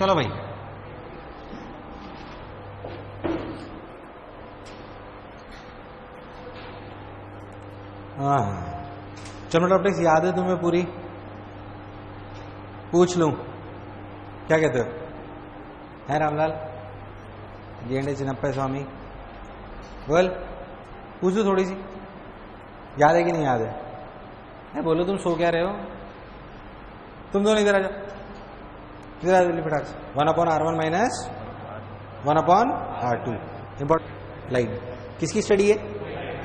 चलो भाई, हाँ जनरल ऑप्टिक्स याद है तुम्हें पूरी? पूछ लूं, क्या कहते हो? है रामलाल, गेंडे चिन्नप्पा स्वामी, बोल, पूछ लो थोड़ी सी, याद है कि नहीं याद है? बोलो तुम सो क्या रहे हो? तुम दोनों इधर आ जाओ, इधर आ जाओ फटाक से। 1/R1 minus 1/R2 important. Light किसकी स्टडी है?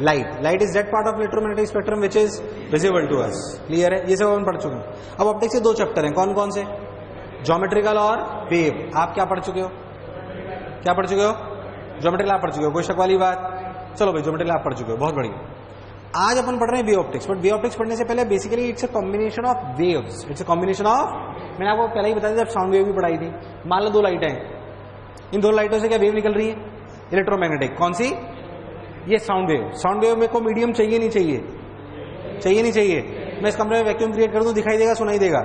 Light. Light is that part of electromagnetic spectrum which is visible to us. Clear है? ये सब हम पढ़ चुके हैं। अब ऑप्टिक्स के 2 चैप्टर हैं, कौन कौन से? ज्योमेट्रिकल और वेव। आप क्या पढ़ चुके हो? क्या पढ़ चुके हो? ज्योमेट्रिकल आप पढ़ चुके हो, कोई शक वाली बात? चलो भाई, ज्योमेट्रिकल आप पढ़ चुके हो, बहुत बढ़िया। आज अपन पढ़ रहे हैं wave optics, but wave optics पढ़ने से पहले basically it's a combination of waves. It's a combination of, मैंने आपको पहले ही बताया जब साउंड वेव भी पढ़ाई थी। मान लो 2 लाइटें हैं, इन 2 लाइटों से क्या वेव निकल रही है? इलेक्ट्रोमैग्नेटिक। कौन सी? ये साउंड वेव। साउंड वेव में को मीडियम चाहिए नहीं चाहिए? चाहिए नहीं चाहिए? मैं इस कमरे में वैक्यूम क्रिएट कर दूं, दिखाई देगा सुनाई देगा?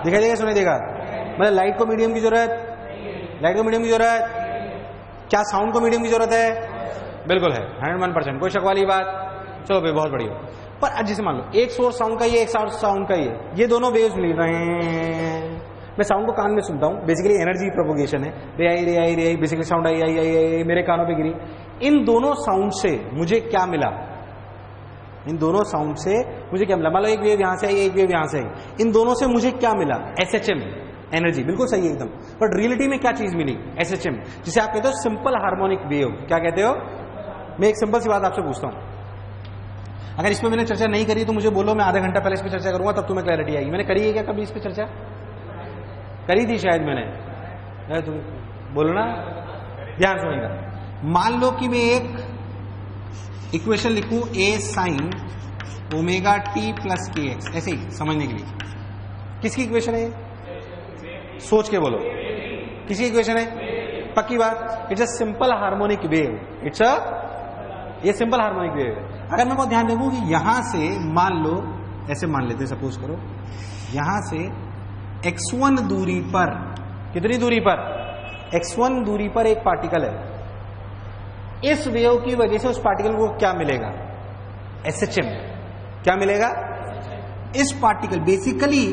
दिखाई देगा सुनाई देगा? मतलब लाइट को मीडियम की जरूरत? लाइट को मीडियम की जरूरत? क्या साउंड को मीडियम की जरूरत है? बिल्कुल है, 101%, कोई शक वाली बात? चलो भाई, बहुत बढ़िया। पर अब जैसे मान लो एक सोर्स साउंड का ही है, एक सोर्स साउंड का ही है, ये दोनों वेव्स मिल रहे हैं, मैं साउंड को कान में सुनता हूं, बेसिकली एनर्जी प्रोपोगेशन है, रे आई, बेसिकली साउंड आई मेरे कानों पे गिरी। इन दोनों साउंड से मुझे क्या मिला? इन दोनों साउंड से मुझे क्या मिला? मान लो एक वेव यहां से आई, एक वेव यहां से आई, इन दोनों से मुझे क्या मिला? SHM, energy. बिल्कुल सही है एकदम। बट रियलिटी में क्या चीज मिली? SHM, जिसे आप कहते हो सिंपल हार्मोनिक वेव। क्या कहते हो? मैं एक सिंपल सी बात आपसे पूछता हूं, अगर इस पर मैंने चर्चा नहीं करी तो मुझे बोलो, मैं आधा घंटा पहले इस पर चर्चा करूंगा, तब तुम्हें क्लैरिटी आएगी। मैंने करी है क्या कभी इस पर चर्चा? करी थी शायद मैंने, तुम बोलो ना, ध्यान सुनिएगा। मान लो कि मैं एक इक्वेशन लिखूं, A sin ωt plus kx, ऐसे ही समझने के लिए। किसकी इक्वेशन है? सोच के बोलो, किसकी इक्वेशन है? पक्की बात? It's a simple harmonic wave. It's a, ये सिंपल हार्मोनिक वेव है। अगर मैं को ध्यान देखूं कि यहां से मान लो, ऐसे मान लेते हैं, सपोज करो यहां से x1 दूरी पर, कितनी दूरी पर? x1 दूरी पर एक पार्टिकल है। इस वेव की वजह से उस पार्टिकल को क्या मिलेगा? SHM। क्या मिलेगा? इस पार्टिकल, बेसिकली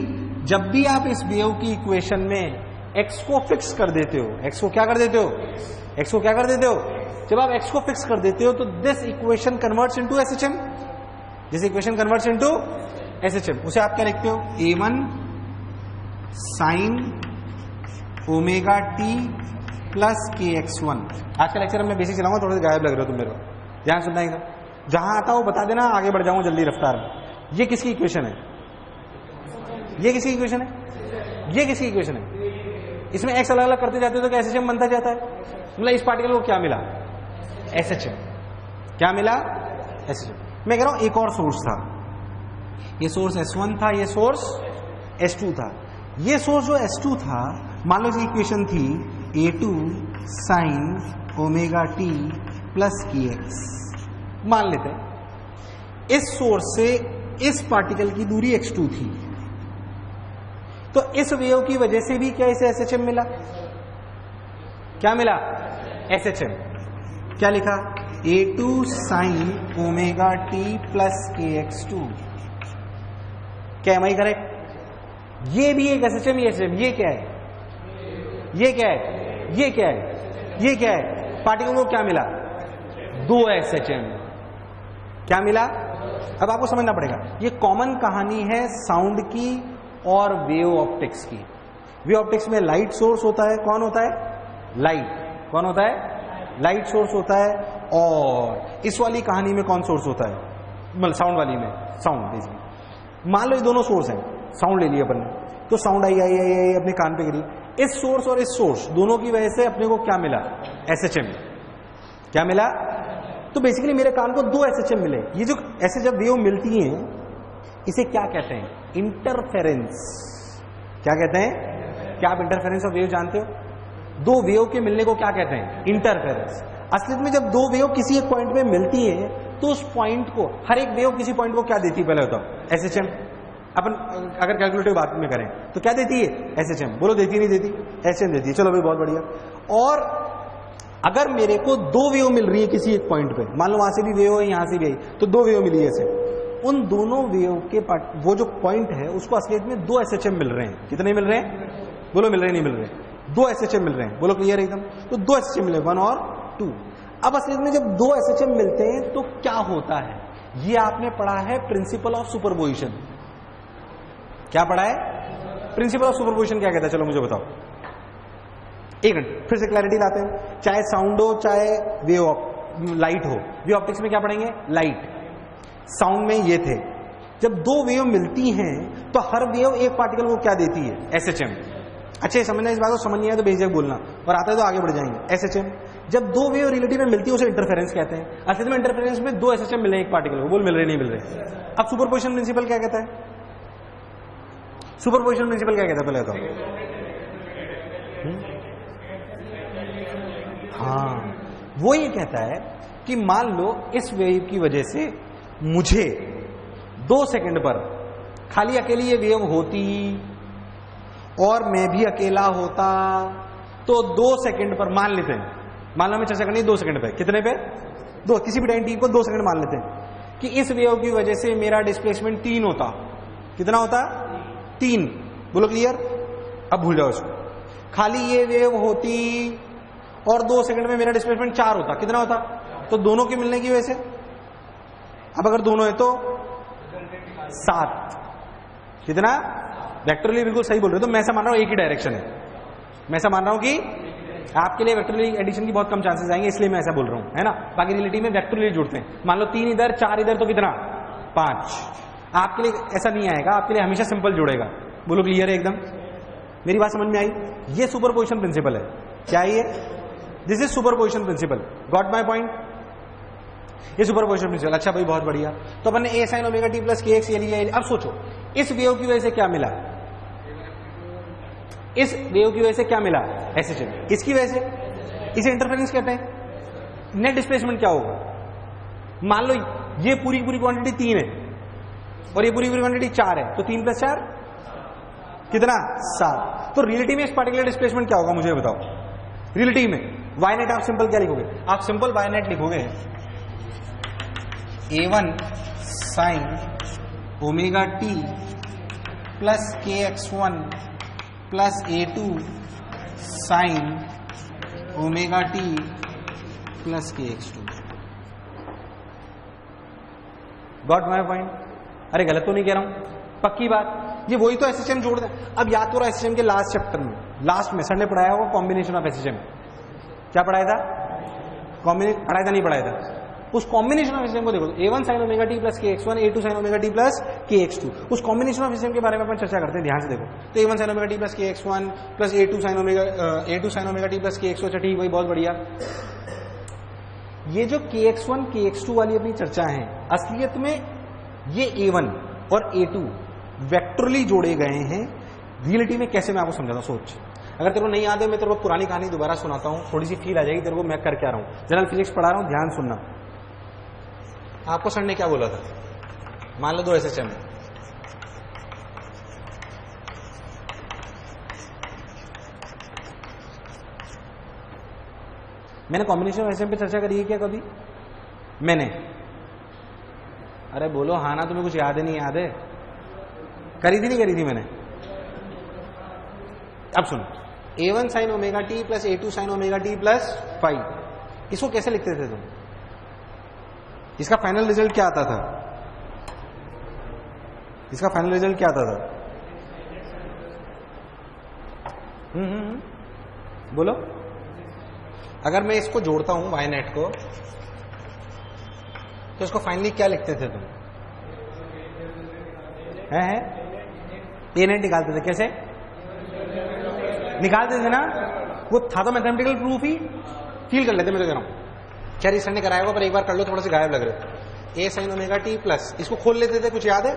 जब भी आप इस वेव की इक्वेशन में x को फिक्स कर देते हो, x को क्या कर देते हो? x को क्या कर देते हो? जब आप x को फिक्स कर देते हो तो this equation converts into SHM। This equation converts into SHM। उसे आप क्या लिखते हो? A1 sin ωt plus kx1। आज का लेक्चर मैं बेसिक चलाऊंगा, थोड़ा सा गायब लग रहे हो तुम मेरे को, ध्यान सुनना एकदम। जहां आता हो बता देना, आगे बढ़ जाऊंगा जल्दी रफ्तार में। ये किसकी इक्वेशन है? ये किसकी इक्वेशन है? ये किसकी इक्वेशन है? इसमें x अलग अलग करते जाते हो तो क्या SHM बनता जाता है? मतलब इस पार्टिकल को क्या मिला? SHM। क्या मिला? SHM। मैं कह रहा हूं एक और सोर्स था, ये सोर्स S1 था, ये सोर्स S2 था। ये सोर्स जो S2 था, मान लो इसकी इक्वेशन थी A2 sin ωt plus kx। मान लेते हैं इस सोर्स से इस पार्टिकल की दूरी x2 थी, तो इस वेव की वजह से भी क्या इसे SHM मिला? क्या मिला? SHM। क्या लिखा? A2 sin ωt plus kx2। क्या है? करेक्ट? ये भी एक SHM, ये SHM। ये क्या है? ये क्या है? ये क्या है? ये क्या है? पार्टिकल को क्या मिला? 2 SHM। क्या मिला? अब आपको समझना पड़ेगा, ये कॉमन कहानी है साउंड की और वेव ऑप्टिक्स की। वेव ऑप्टिक्स में लाइट सोर्स होता है। कौन होता है? लाइट। कौन होता है? लाइट सोर्स होता है। और इस वाली कहानी में कौन सोर्स होता है? मतलब साउंड वाली में साउंड। बेसिकली मान लो ये दोनों सोर्स हैं, साउंड ले लिया अपन ने, तो साउंड आई अपने कान पे गिरी। इस सोर्स और इस सोर्स दोनों की वजह से अपने को क्या मिला? SHM। क्या मिला? तो बेसिकली मेरे कान को 2 SHM मिले। ये जो ऐसे जब वेव मिलती हैं, इसे क्या कहते हैं? इंटरफेरेंस। क्या कहते हैं? क्या आप इंटरफेरेंस ऑफ वेव जानते हो? 2 वेव के मिलने को क्या कहते हैं? इंटरफेरेंस। असलियत में जब 2 वेव किसी एक पॉइंट पे मिलती हैं, तो उस पॉइंट को, हर एक वेव किसी पॉइंट को क्या देती है? पहले बताओ। SHM। अपन अगर कैलकुलेटिव बात में करें तो क्या देती है? एसएचएम। बोलो देती नहीं देती? एसएचएम देती है। चलो भाई बहुत बढ़िया। और अगर मेरे को दो वेव मिल रही है किसी एक पॉइंट पे, मान लो वहां से भी वेव है, यहां से भी आई, तो दो वेव मिली है ऐसे, उन दोनों वेव के वो जो पॉइंट है उसको असलियत में दो एसएचएम मिल रहे हैं। कितने मिल रहे हैं? बोलो मिल रहे नहीं मिल रहे? दो एसएचएम मिल रहे हैं। बोलो क्लियर एकदम? तो दो एसएचएम मिले, 1 और 2। अब असलियत में जब दो एसएचएम मिलते हैं तो क्या होता है? ये आपने पढ़ा है प्रिंसिपल ऑफ सुपरपोजिशन। क्या पढ़ा है? प्रिंसिपल ऑफ सुपरपोजिशन क्या कहता है? चलो मुझे बताओ। एक मिनट फिर से क्लैरिटी लाते हैं। चाहे साउंड हो चाहे वेव लाइट हो, वेव ऑप्टिक्स में क्या पढ़ेंगे? लाइट। साउंड में ये थे। जब दो वेव मिलती हैं तो हर वेव एक पार्टिकल को क्या देती है? एसएचएम। अच्छे समझना इस बात को, समझ नहीं आया तो बेझिझक बोलना, और आता है तो आगे बढ़ जाएंगे। एसएचएम। जब दो वेव रिलेटिव में मिलती है उसे इंटरफेरेंस कहते हैं। असल में इंटरफेरेंस में दो एसएचएम मिले एक पार्टिकल को, बोल मिल रहे नहीं मिल रहे। अब सुपरपोजिशन प्रिंसिपल क्या कहता है? सुपरपोजिशन प्रिंसिपल क्या कहता है पहले तो? हाँ, वो ये कहता है कि मान लो इस वेव की वजह से मुझे 2 सेकंड पर खाली अकेली ये वेव होती और मैं भी अकेला होता, तो 2 सेकंड पर मान लेते हैं, मान लो मैं चर्चा करनी 2 सेकंड पे, कितने पे? 2, किसी भी टाइम टी को 2 सेकंड मान लेते हैं कि इस वेव की वजह से मेरा डिस्प्लेसमेंट 3 होता। कितना होता? 3। बोलो क्लियर? अब भूल जाओ इसको। खाली ये वेव होती और 2 सेकंड में मेरा डिस्प्लेसमेंट 4 होता। कितना होता? तो दोनों के मिलने की वजह से, अब अगर दोनों है तो 7। कितना? वेक्टरली बिल्कुल सही बोल रहे हो। तो मैं ऐसा मान रहा हूं एक ही डायरेक्शन है। मैं ऐसा मान रहा हूं कि आपके लिए वेक्टरली एडिशन की बहुत कम चांसेस आएंगे, इसलिए मैं ऐसा बोल रहा हूं, है ना। बाकी रिलेटिव में वेक्टरली जुड़ते हैं। मान लो 3 इधर 4 इधर, तो कितना? 5। आपके लिए ऐसा नहीं आएगा, आपके लिए हमेशा सिंपल जुड़ेगा। बोलो क्लियर है एकदम? मेरी बात समझ में आई? ये सुपरपोजिशन प्रिंसिपल है। क्या है ये? This is superposition principle. Got my point? ये सुपरपोजिशन प्रिंसिपल। अच्छा भाई बहुत बढ़िया। तो अपन ने ए sign omega T plus k x ये लिया। अब सोचो इस वेव की वजह से क्या मिला? इस वेव की वजह से क्या मिला? एसएचएम। इसकी वजह से, इसे इंटरफेरेंस कहते हैं। नेट डिस्प्लेसमेंट क्या होगा? मान लो ये पूरी पूरी क्वांटिटी 3 है और ये पूरी पूरी क्वांटिटी 4 है, तो 3 + 4 कितना? 7। तो रिलेटिव में इस पार्टिकुलर डिस्प्लेसमेंट क्या होगा मुझे बताओ? रिलेटिव में वाई नेट आप सिंपल क्या लिखोगे? आप सिंपल वाई नेट लिखोगे A1 sign omega T plus KX1 plus A2 sine omega T plus KX2। Got my point? अरे गलत तो नहीं कह रहा हूं? पक्की बात। ये वही तो एसएचएम जोड़ दे। अब याद करो एसएचएम के लास्ट चैप्टर में, लास्ट में सर ने पढ़ाया होगा कॉम्बिनेशन ऑफ एसएचएम। क्या पढ़ाया था? पढ़ाया था नहीं पढ़ाया था? उस कॉम्बिनेशन ऑफ एसएचएम को देखो, A1 sign omega T plus KX1, A2 sine omega T plus KX2। उस कॉम्बिनेशन ऑफ एसएचएम के बारे में अपन चर्चा करते हैं, ध्यान से देखो। तो A1 sign omega T plus KX1 plus A2 sine omega T plus KX2। अच्छा ठीक, वही बहुत बढ़िया। ये जो KX1 KX2 वाली अपनी चर्चा है, असलियत में ये A1 और A2 वेक्टरली जोड़े गए हैं। रियलिटी में कैसे मैं आपको समझाता हूं, सोच। अगर तेरे को नहीं याद है, मैं तेरे को पुरानी कहानी दोबारा सुनाता हूं, थोड़ी सी फील आ जाएगी तेरे को मैं कर क्या रहा हूं। जनरल फिजिक्स पढ़ा रहा हूं, ध्यान सुनना। आपको सर ने क्या बोला था? मान लो 2 एसएचएम, मैंने कॉम्बिनेशन ऑफ एसएचएम पे चर्चा करी है क्या कभी? मैंने? अरे बोलो हाँ ना, तुम्हें कुछ याद है नहीं याद है? करी थी नहीं करी थी मैंने? अब सुनो, A1 sign omega T plus A2 sine omega T plus 5, इसको कैसे लिखते थे तुम? इसका फाइनल रिजल्ट क्या आता था? इसका फाइनल रिजल्ट क्या आता था? बोलो। अगर मैं इसको जोड़ता हूं वाई नेट को, तो इसको फाइनली क्या लिखते थे तुम? है ए नेट निकालते थे। कैसे निकालते थे ना? वो था तो मैथमेटिकल प्रूफ ही। फील कर लेते, मैं तो कह रहा हूं। क्या सर ने कराया होगा, पर एक बार कर लो, थोड़ा सा गायब लग रहे। ए साइन ओमेगा टी प्लस, इसको खोल लेते थे, कुछ याद है?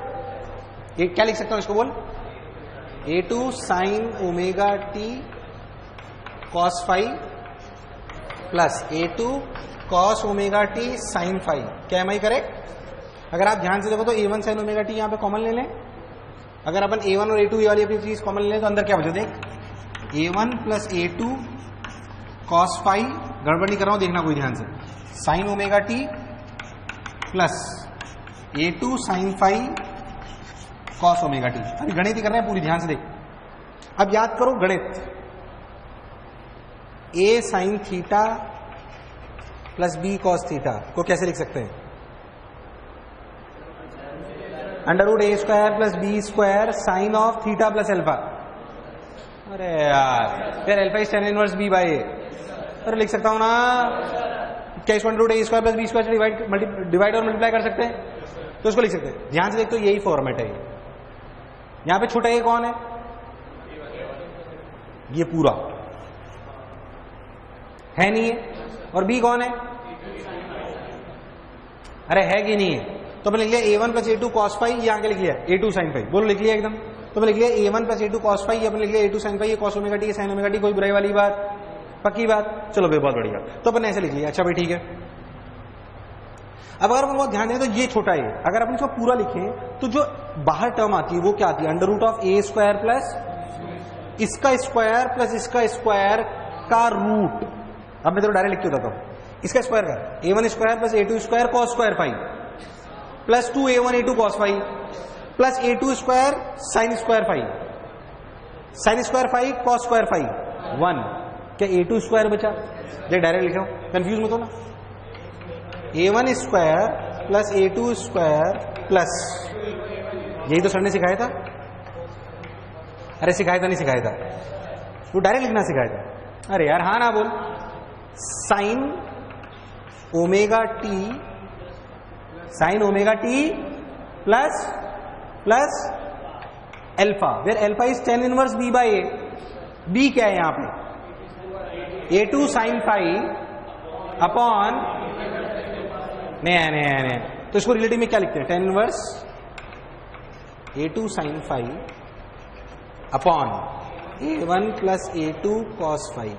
ये क्या लिख सकता हूं इसको? बोल। A2 sine omega t cos 5 plus A2 cos omega t sine 5। क्या एम आई करेक्ट? अगर आप ध्यान से देखो तो A1 साइन ओमेगा टी यहां पे कॉमन ले लें, अगर अपन A1 और A2 ये वाली अपनी चीज कॉमन ले तो अंदर क्या बचे, देख A1 plus A2 cos phi, गड़बड़ नहीं कर रहा हूं देखना कोई ध्यान से, sine omega T plus A2 sine phi cos omega t. अभी गणित ही कर रहे हैं पूरी, ध्यान से देख। अब याद करो गणित, A sine theta plus B cos theta को कैसे लिख सकते हैं, under root A square plus B square sine of theta plus alpha. अरे यार फिर alpha is tan inverse B by A, अरे लिख सकता हूं ना, क्या इसको under root A square plus B square divide और मल्टीप्लाई कर सकते हैं, तो इसको लिख सकते हैं। ध्यान से देख तो यही फॉर्मेट है। यहां पे छोटा ए कौन है, ये पूरा है नहीं है, और बी कौन है, अरे है कि नहीं है, तो मैंने लिख लिया A1 plus A2 cos phi, ये आगे लिख लिया A2 साइन फाई, बोलो लिख लिया एकदम। तो मैंने लिख लिया A1 plus A2 cos phi, अपन लिख लिया A2 साइन फाई, ये cos omega t sine omega T, कोई बुराई वाली बात, पक्की बात, चलो भाई बहुत बढ़िया। तो अपन ऐसे लिख लिया, अच्छा भाई ठीक है। अब अगर अपन बहुत ध्यान दें तो ये छोटा है, अगर अपन इसको पूरा लिखें तो जो बाहर टर्म आती है वो क्या आती है, under root of a square plus इसका स्क्वायर प्लस इसका स्क्वायर का रूट। अब मैं तो डायरेक्ट लिख के बताता हूं, इसका स्क्वायर का A1 square plus A2 square cos square phi plus 2A1 A2 cos phi plus A2 square sine square phi, sine square phi cos square phi 1। क्या A2 स्क्वायर बचा, देख डायरेक्ट लिख रहा हूं, कंफ्यूज मत हो ना। A1 square plus A2 square plus, यही तो सर ने सिखाया था, अरे सिखाया था नहीं सिखाया था, वो डायरेक्ट लिखना सिखाया था, अरे यार हाँ ना बोल, sine omega t, sine omega T plus plus alpha, where alpha is tan inverse B by a. B क्या है यहां पे, A2 साइन फाई अपॉन, नहीं, तो इसको रिलेटिव में क्या लिखते हैं, tan inverse A2 sine phi upon A1 plus A2 cos phi.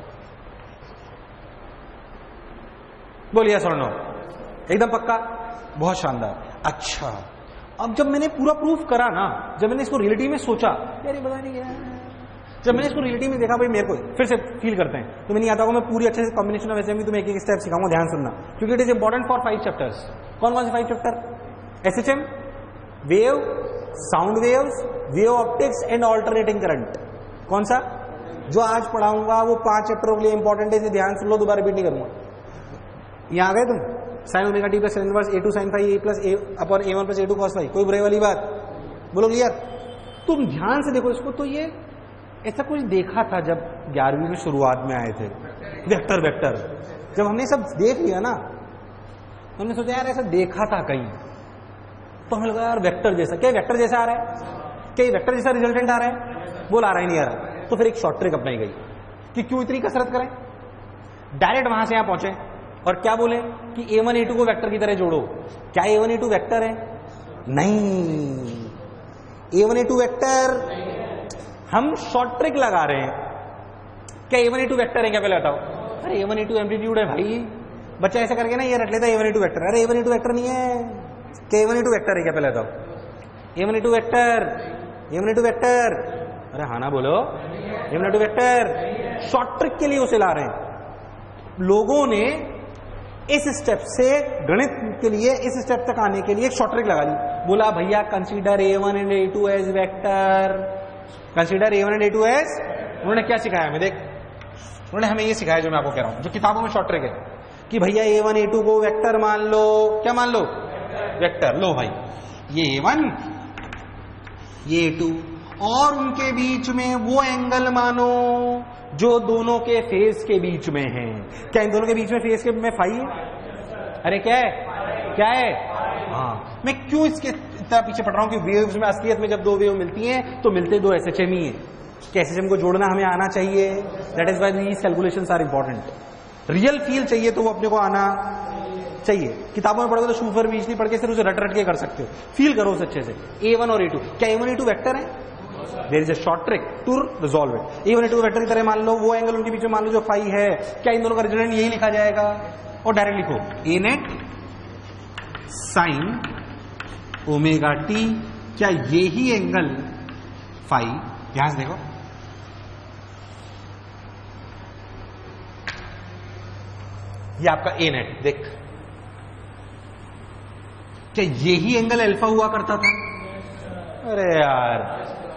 बोलिए सर नो, एकदम पक्का, बहुत शानदार। अच्छा अब जब मैंने पूरा प्रूफ करा ना, जब मैंने इसको रियलिटी में सोचा, यार ये पता नहीं क्या, जब मैंने इसको रियलिटी में देखा, भाई मेरे को फिर से फील करते हैं, तो मैं नहीं आता हूं, मैं पूरी अच्छे से कॉम्बिनेशन ऑफ एसएमई तुम्हें एक एक स्टेप सिखाऊंगा, ध्यान सुनना, क्योंकि it is important for 5 chapters. कौन कौन से 5 chapter, SHM, wave, sound waves, wave optics and alternating current. कौन सा, जो आज पढ़ाऊंगा वो 5 चैप्टरों के लिए इंपॉर्टेंट है, इसे ध्यान सुन लो, दोबारा रिपीट नहीं करूंगा। यहां आ गए तुम, sine omega T plus inverse A2 sine phi plus A upon A1 plus A2 cos phi, कोई बुराई वाली बात, बोलो क्लियर। तुम ध्यान से देखो इसको, तो ये ऐसा कुछ देखा था जब 11वीं में शुरुआत में आए थे, वेक्टर वेक्टर, जब हमने सब देख लिया ना, हमने सोचा यार ऐसा देखा था कहीं, तो हमें लगा यार वेक्टर जैसा, क्या वेक्टर जैसा आ रहा है, क्या वेक्टर जैसा रिजल्टेंट आ रहा है, बोल आ रहा ही नहीं आ रहा। तो फिर एक शॉर्ट ट्रिक अपनाई गई कि क्यों इतनी कसरत करें, डायरेक्ट वहां से यहां पहुंचे और क्या बोले कि A1 A2 को वेक्टर की तरह जोड़ो। क्या A1 A2 वेक्टर है, नहीं, A1 A2 वेक्टर, हम शॉर्ट ट्रिक लगा रहे हैं। क्या A1 A2 वेक्टर है क्या, पहले बताओ। अरे A1 A2 एम्पलीट्यूड है भाई, बच्चा ऐसा करके ना ये रट लेता है A1 A2 वेक्टर, अरे A1 A2 वेक्टर नहीं है। क्या A1 A2 वेक्टर है क्या, पहले बताओ। A1 A2 vector, A1 A2 vector, अरे हाँ ना बोलो, A1 A2 vector, short trick के लिए उसे ला रहे हैं। लोगों ने इस स्टेप से गणित के लिए इस स्टेप तक आने के लिए एक शॉर्ट ट्रिक लगा ली, बोला भैया consider A1 and A2 as vector, consider A1 and A2 as, उन्होंने क्या सिखाया हमें, देख उन्होंने हमें ये सिखाया जो मैं आपको कह रहा हूं, जो किताबों में शॉर्ट ट्रिक है कि भैया A1 A2 को वेक्टर मान लो, क्या मान लो, वेक्टर। लो भाई ये A1 ये A2 और उनके बीच में वो एंगल मानो जो दोनों के फेस के बीच में है। क्या इन दोनों के बीच में फेस के में फाई है, अरे क्या है, क्या है, हाँ। मैं क्यों इसके इतना पीछे पड़ रहा हूं कि वेव्स में असलियत में जब दो वेव मिलती हैं तो मिलते दो एसएचएम ही है। क्या एसएचएम को जोड़ना हमें आना चाहिए, that is why these calculations are important. Real feel चाहिए तो वो अपने को आना चाहिए। किताबों में पढ़ोगे तो सुपर बीच नहीं पढ़ के सिर्फ उसे रट रट के कर सकते हो, फील करो उसे अच्छे से। A1 और A2, क्या A1 A2 वेक्टर है, there is a short trick to resolve it. A1 A2 vector की तरह मान लो, वो एंगल उनके बीच में मान लो जो फाई है, क्या इन दोनों का रिजल्टेंट यही लिखा जाएगा, और डायरेक्ट लिखो A net sign omega T, क्या यही एंगल फाइव, यहां से देखो ये आपका ए नेट, देख क्या यही एंगल अल्फा हुआ करता था? अरे यार,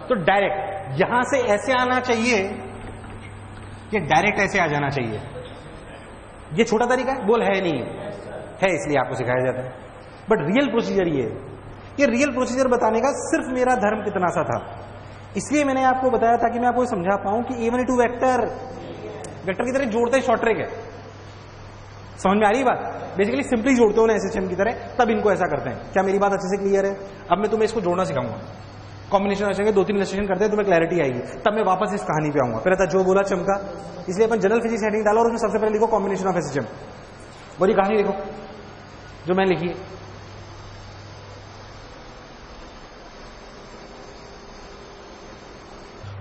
तो डायरेक्ट यहां से ऐसे आना चाहिए कि डायरेक्ट ऐसे आ जाना चाहिए। ये छोटा तरीका है, बोल है नहीं है, इसलिए आपको सिखाया जाता है। बट रियल प्रोसीजर ये रियल प्रोसीजर बताने का सिर्फ मेरा धर्म कितना सा था, इसलिए मैंने आपको बताया ताकि मैं आपको समझा पाऊं कि A1 A2 वेक्टर की तरह जोड़ते शॉर्ट ट्रिक है। समझ में आ रही है बात? बेसिकली सिंपली जोड़ते हो ना SHM की तरह, तब इनको ऐसा करते हैं। क्या मेरी बात अच्छे से क्लियर है? अब मैं तुम्हें इसको जोड़ना सिखाऊंगा, कॉम्बिनेशन रचेंगे, 2-3 इलस्ट्रेशन करते हैं, तुम्हें क्लैरिटी आएगी, तब मैं वापस इस कहानी पे आऊंगा। पहले था जो बोला चमका, इसलिए अपन जनरल फिजिक्स हेडिंग डाला और उसमें सबसे पहले लिखो कॉम्बिनेशन ऑफ SHM, और ये कहानी देखो जो मैंने लिखी है।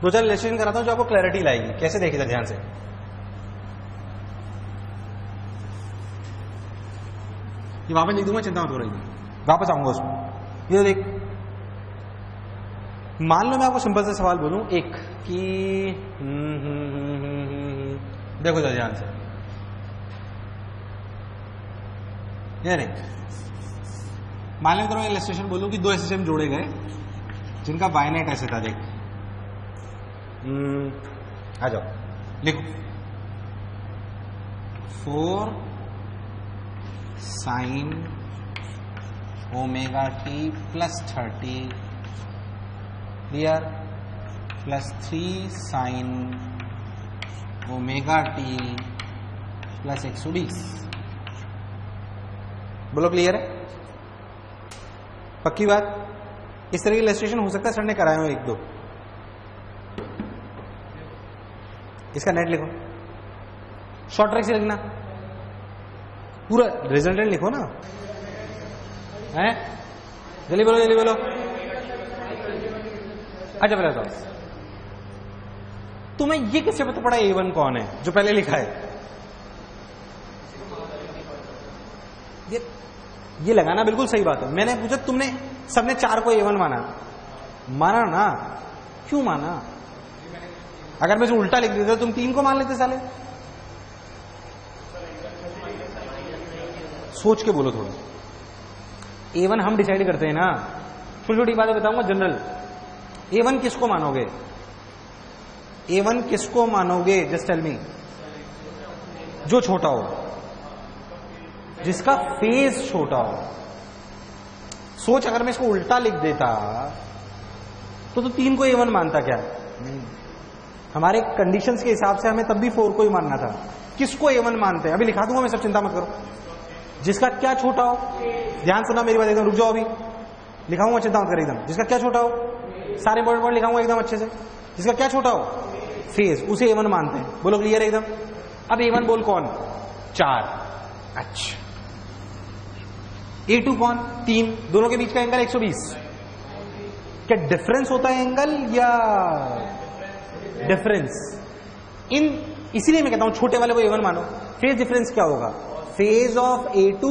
दो चार इलस्ट्रेशन कराता हूं जो आपको क्लैरिटी लाएगी। कैसे देखिए ध्यान से, ये वापस लिख दूंगा, चिंता मत हो रही, वापस आऊंगा उसमें। ये देख, मान लो मैं आपको सिंपल सा सवाल बोलूं एक कि देखो जरा ध्यान से, ये नहीं, मान लो मैं इलस्ट्रेशन बोलूं कि 2 SHM जोड़े गए जिनका बाय नेट ऐसे था। देख, आ जाओ, लिखो 4 sin omega T plus 30 clear, plus 3 sin omega T plus 120। बोलो क्लियर है? पक्की बात? इस तरह की इलस्ट्रेशन हो सकता है सर ने कराए हो 1-2। इसका नेट लिखो, शॉर्ट ट्रिक से लिखना, पूरा रिजल्टेंट लिखो ना, है? जल्दी बोलो, जल्दी बोलो। अच्छा पहले बताओ, तुम्हें ये कैसे पता पड़ा A1 कौन है जो पहले लिखा है? ये लगाना बिल्कुल सही बात है। मैंने पूछा, तुमने सबने 4 को A1 माना ना, क्यों माना? अगर मैं उल्टा लिख देता तुम 3 को मान लेते साले। सोच के बोलो थोड़ा। A1 हम डिसाइड करते हैं ना, छोटी छोटी बातें बताऊंगा जनरल। A1 किसको मानोगे? A1 किसको मानोगे? Just tell me. जो छोटा हो, जिसका फेज छोटा हो। सोच, अगर मैं इसको उल्टा लिख देता तो 3 को A1 मानता क्या? नहीं, हमारे कंडीशंस के हिसाब से हमें तब भी 4 को ही मानना था। किसको A1 मानते हैं? अभी लिखा दूंगा मैं सब, चिंता मत करो। जिसका क्या छोटा हो, ध्यान सुना मेरी बात एकदम, रुक जाओ, अभी लिखाऊंगा, चिंता मत कर एकदम। जिसका क्या छोटा हो, सारे वर्ड लिखाऊंगा एकदम अच्छे से। जिसका क्या छोटा हो, फेज, उसे A1 मानते हैं। बोलो क्लियर है एकदम? अब A1 बोल कौन? 4। अच्छा, A2 कौन? 3। दोनों के बीच का एंगल 120। क्या डिफरेंस होता है एंगल या डिफरेंस? इसीलिए मैं कहता हूं छोटे वाले को A1 मानो। फेज डिफरेंस क्या होगा? Phase of A2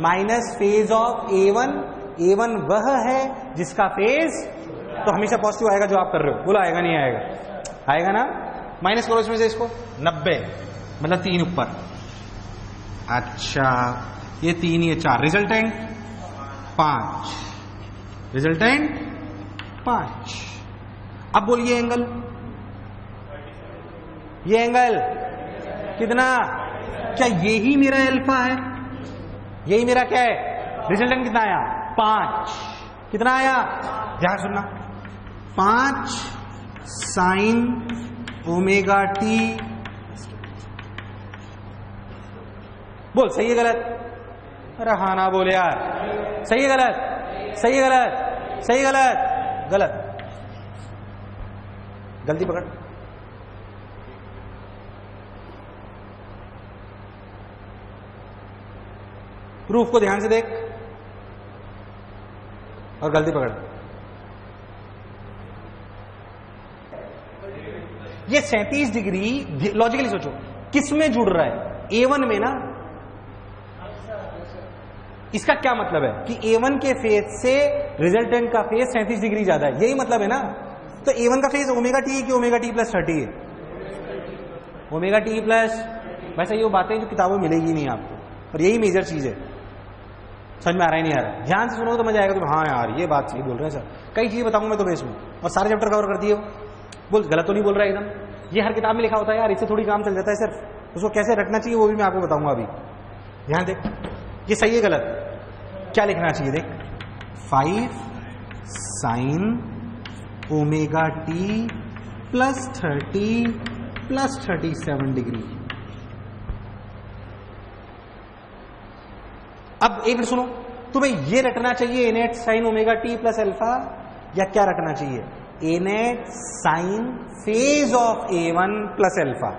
minus phase of A1। A1 वह है जिसका फेज तो हमेशा पॉजिटिव आएगा जो आप कर रहे हो। बोलो आएगा नहीं आएगा? आएगा ना। माइनस करो इसमें से इसको, 90 मतलब 3 ऊपर। अच्छा, ये 3 ये 4, रिजल्टेंट 5, रिजल्टेंट 5। अब बोलिए एंगल, ये एंगल कितना? क्या यही मेरा अल्फा है? यही मेरा क्या है? रिजल्टेंट कितना आया? 5। कितना आया? ध्यान सुनना, 5 साइन ओमेगा टी। बोल सही है गलत? अरे हाँ ना बोले यार। सही है गलत? सही है गलत? सही गलत? गलत। गलती पकड़। प्रूफ को ध्यान से देख और गलती पकड़। ये 37 डिग्री लॉजिकली सोचो किस में जुड़ रहा है? A1 में ना। इसका क्या मतलब है कि A1 के फेज से रिजल्टेंट का फेज 37 डिग्री ज्यादा है, यही मतलब है ना। तो A1 का फेज ओमेगा टी कि ओमेगा टी प्लस 30 है? ओमेगा टी प्लस, वैसे ये वो बातें जो किताबों में मिलेगी नहीं आपको, और यही मेजर चीज है। समझ में आ रहा है नहीं आ रहा है? ध्यान से सुनोगे तो मजा आएगा। तो हाँ यार ये बात सही बोल रहे हैं सर, कई चीजें बताऊंगा मैं तुम्हें इसमें, और सारे चैप्टर कवर करती है वो। बोल गलत तो नहीं बोल रहा है एकदम, ये हर किताब में लिखा होता है यार, इससे थोड़ी काम चल जाता है सिर्फ। उसको कैसे रटना चाहिए वो भी मैं आपको बताऊंगा अभी। ध्यान देख, ये सही है गलत, क्या लिखना चाहिए देख, 5 sine omega T plus 30 plus 37 degree. अब एक मिनट सुनो, तुम्हें ये रटना चाहिए A net sine omega T plus alpha, या क्या रटना चाहिए, A net sine phase of A1 plus alpha.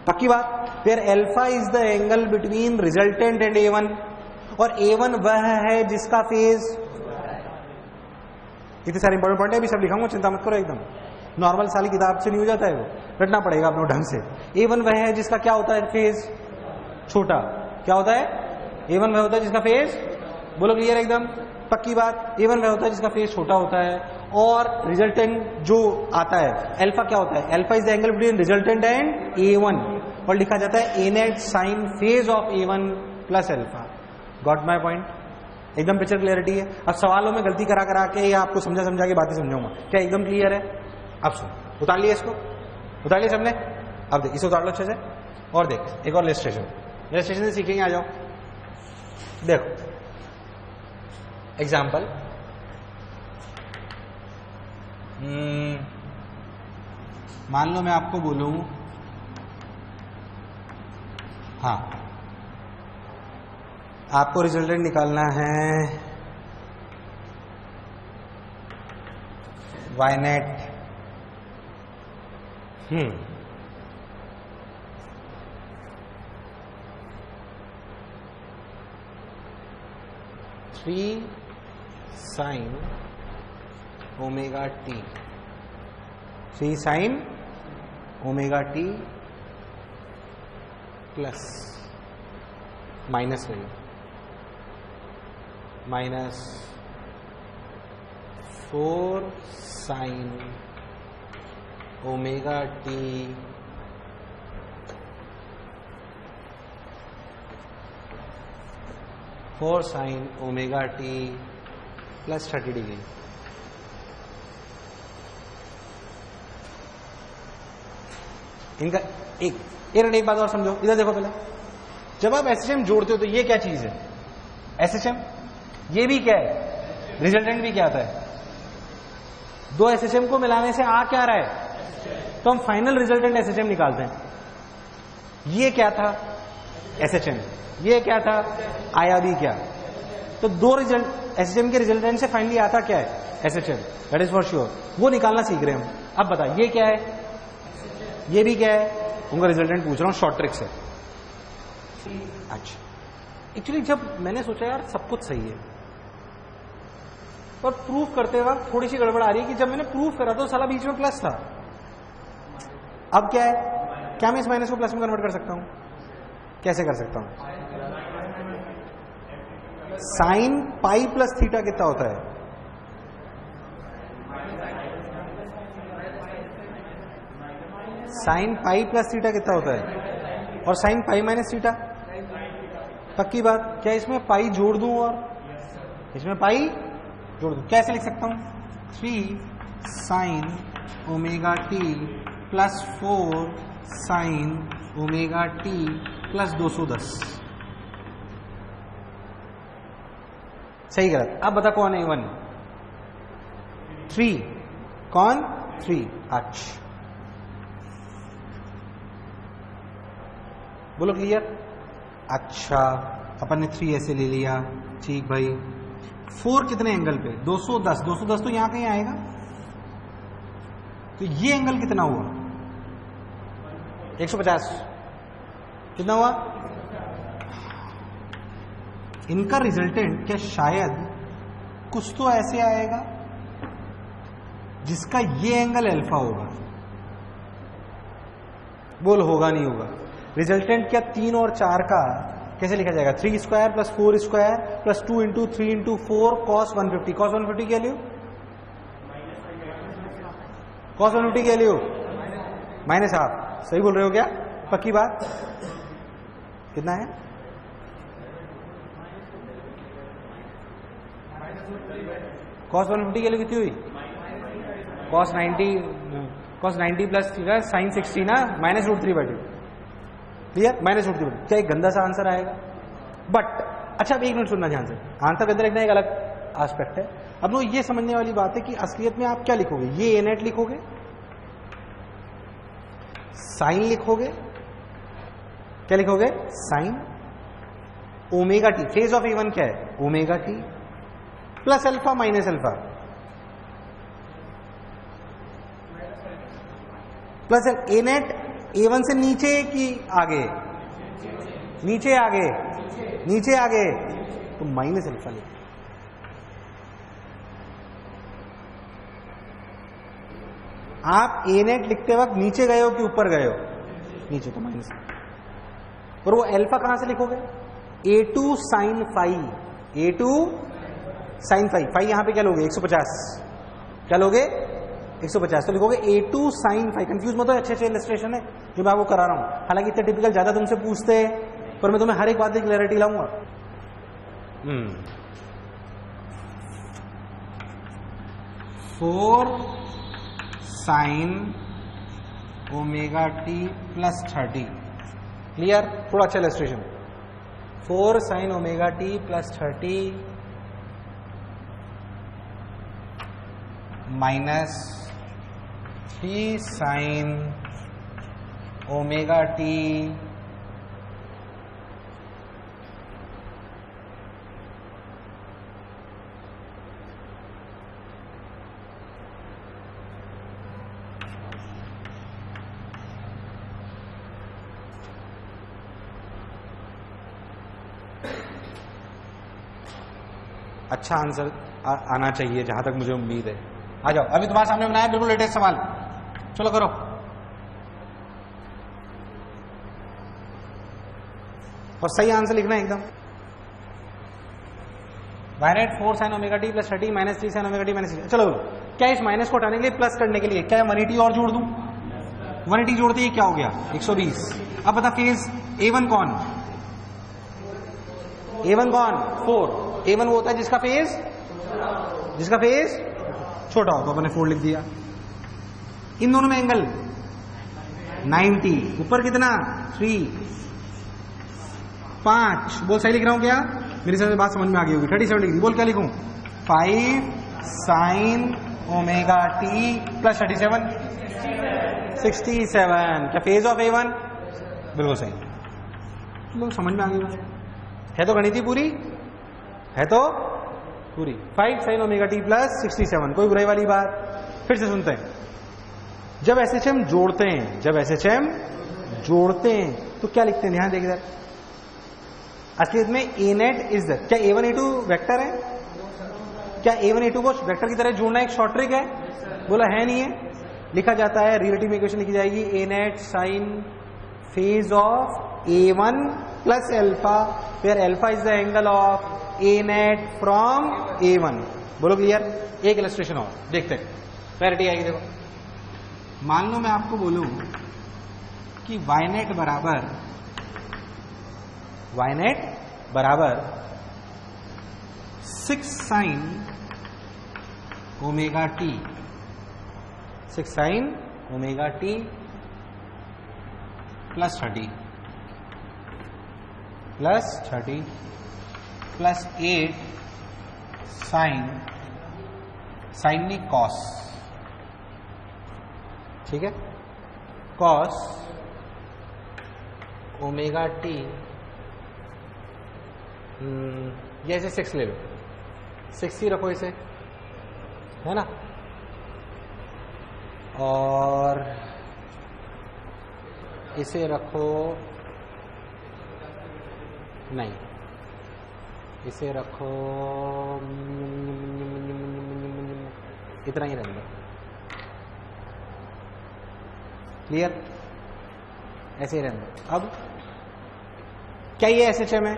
पक्की बात? फिर alpha is the angle between resultant and A1, और A1 वह है जिसका फेज, इतने सारे इंपॉर्टेंट पॉइंट है, अभी सब लिखाऊंगा, चिंता मत करो एकदम। नॉर्मल साली किताब से नहीं हो जाता है वो, रटना पड़ेगा अपने ढंग से। A1 वह है जिसका क्या होता है फेज छोटा, क्या होता है, A1 वह होता है जिसका फेज, बोलो क्लियर एकदम, पक्की बात, A1 वह होता है जिसका फेज छोटा होता है, और रिजल्टेंट जो आता है अल्फा क्या होता है, alpha is the angle between resultant and A1, और लिखा जाता है A net sine phase of A1 plus alpha. Got my point? एकदम पिक्चर क्लियरिटी है। अब सवालों में गलती करा करा के या आपको समझा समझा के बातें समझाऊंगा, क्या एकदम क्लियर है? अब सुन, उतार लिया इसको, उतार लिया सबने? अब देख, इसे उतार लो अच्छे से, और देख एक और इलस्ट्रेशन, इलस्ट्रेशन से सीखेंगे, आ जाओ। देखो एग्जाम्पल, मान लो मैं आपको बोलूं, हाँ आपको रिजल्टेंट निकालना है Y net, 3 sine omega T, 3 sine omega T plus minus है, minus 4 sine omega T four sine omega T plus 30 degree. इनका एक बात और समझो, इधर देखो पहले, जब आप एसएचएम जोड़ते हो तो ये क्या चीज है, एसएचएम, ये भी क्या है, रिजल्टेंट भी क्या आता है। दो एसएचएम को मिलाने से आ क्या रहा है, तो हम फाइनल रिजल्टेंट एसएचएम निकालते हैं। ये क्या था, एसएचएम, ये क्या था, आया भी क्या। तो दो रिजल्ट एसएचएम के रिजल्टेंट से फाइनली आता क्या है, SHM, that is for sure. वो निकालना सीख रहे हैं हम। अब बता, ये क्या है, ये भी क्या है, उनका रिजल्टेंट पूछ रहा हूं, शॉर्ट ट्रिक से। अच्छा, एक्चुअली जब मैंने सोचा यार सब कुछ सही है, पर प्रूफ करते वक्त थोड़ी सी गड़बड़ आ रही है कि जब मैंने प्रूफ करा तो साला बीच में प्लस था। अब क्या है, क्या मैं इस माइनस को प्लस में कन्वर्ट कर सकता हूं, कैसे कर सकता हूं, साइन पाई प्लस थीटा कितना होता है, साइन पाई प्लस थीटा कितना होता है, और साइन पाई माइनस थीटा। पक्की बात, क्या इसमें पाई जोड़ दूं और इसमें पाई जोड़ दूं, कैसे लिख सकता हूं, 3 sine omega T plus 4 sine omega T plus 210। सही गलत? अब बता कौन है A1, 3, कौन 3, अच्छा बोलो क्लियर। अच्छा, अपन ने 3 ऐसे ले लिया, ठीक भाई। 4 कितने एंगल पे, 210, 210 तो यहां कहीं आएगा, तो ये एंगल कितना हुआ, 150, कितना हुआ, इनका रिजल्टेंट क्या शायद कुछ तो ऐसे आएगा जिसका ये एंगल अल्फा होगा। बोल होगा नहीं होगा। रिजल्टेंट क्या 3 और 4 का कैसे लिखा जाएगा, 3 square plus 4 square plus 2 into 3 into 4 cos 150। Cos 150 क्या लियो, कॉस 150 की वैल्यू -हाफ। सही बोल रहे हो क्या? पक्की बात? कितना है? कॉस 150 की वैल्यू कितनी हुई? कॉस 90 प्लस साइन 60 ना, -√3/2। क्लियर? -√3/2। क्या एक गंदा सा आंसर आएगा? बट अच्छा, अब एक मिनट सुनना ध्यान से। आंसर के अंदर लिखना एक अलग एस्पेक्ट है। अब वो ये समझने वाली बात है कि असलियत में आप क्या लिखोगे? ये ए नेट लिखोगे, साइन लिखोगे, क्या लिखोगे? Sine omega T. Phase of A1 क्या है? Omega T plus alpha minus alpha plus A net A1 से नीचे कि आगे? नीचे आगे, नीचे आगे, तो माइनस अल्फा लिखो। आप ए नेट लिखते वक्त नीचे गए हो कि ऊपर गए हो? नीचे, तो माइनस। और वो अल्फा कहां से लिखोगे? A2 sine phi, A2 sine phi. Phi यहां पे क्या लोगे? 150। क्या लोगे? 150। तो लिखोगे A2 साइन फाई। कंफ्यूज मत हो, अच्छे अच्छे इलस्ट्रेशन है जो मैं आपको करा रहा हूं। हालांकि इतने टिपिकल ज्यादा तुमसे पूछते हैं, पर मैं तुम्हें हर एक बात की क्लैरिटी लाऊंगा। 4 sine omega T plus 30। Clear? थोड़ा अच्छा illustration. 4 sine omega T plus 30 minus 3 sine omega T अच्छा आंसर आना चाहिए जहां तक मुझे उम्मीद है। आ जाओ, अभी तुम्हारे सामने बनाया बिल्कुल लेटेस्ट सवाल। चलो करो। और सही आंसर लिखना है एकदम। वायनेट 4 sine omega T plus 30 minus 3 sine omega T minus. चलो क्या इस माइनस को हटाने के लिए प्लस करने के लिए क्या 180 और जोड़ दूं? 180 जोड़ते ही क्या हो गया? 120। अब बता फेज A1 कौन? A1 कौन? 4। A1 वो होता है जिसका फेज छोटा हो, तो अपने 4 लिख दिया। इन दोनों में एंगल 90। ऊपर कितना? 3 5। बोल सही लिख रहा हूं क्या? मेरी समझ बात समझ में आ गई होगी। 37 डिग्री। बोल क्या लिखूं? 5 साइन ओमेगा टी प्लस 37 67। क्या फेज ऑफ A1? बिल्कुल सही। लोग समझ में आ गई है तो गणित पूरी है तो पूरी। 5 साइन ओमेगा टी प्लस 67। कोई बुराई वाली बात? फिर से सुनते हैं। जब SHM जोड़ते हैं, जोड़ते हैं तो क्या लिखते हैं? ध्यान देखिए। असलियत में A नेट इज द, क्या A1 A2 वेक्टर है? क्या A1 A2 को वेक्टर की तरह जोड़ना एक शॉर्ट ट्रिक है? बोला है नहीं है। लिखा जाता है, रिलेटिव इक्वेशन लिखी जाएगी A net sine phase of A1 plus alpha, where alpha is the angle of A net from A1। बोलो क्लियर? एक इलस्ट्रेशन और देखते हैं, क्लैरिटी आएगी। देखो, मान लो मैं आपको बोलूं कि Y नेट बराबर 6 sine omega t, 6 sine omega T plus 30 plus 8 sine नहीं कॉस। ठीक है? कॉस ओमेगा टी, ये ऐसे 6 ले लो, 6 ही रखो इसे, है ना? और इसे रखो, नहीं इसे रखो, इतना ही रहने दो। क्लियर? ऐसे ही रहने दो। अब क्या ये SHM है?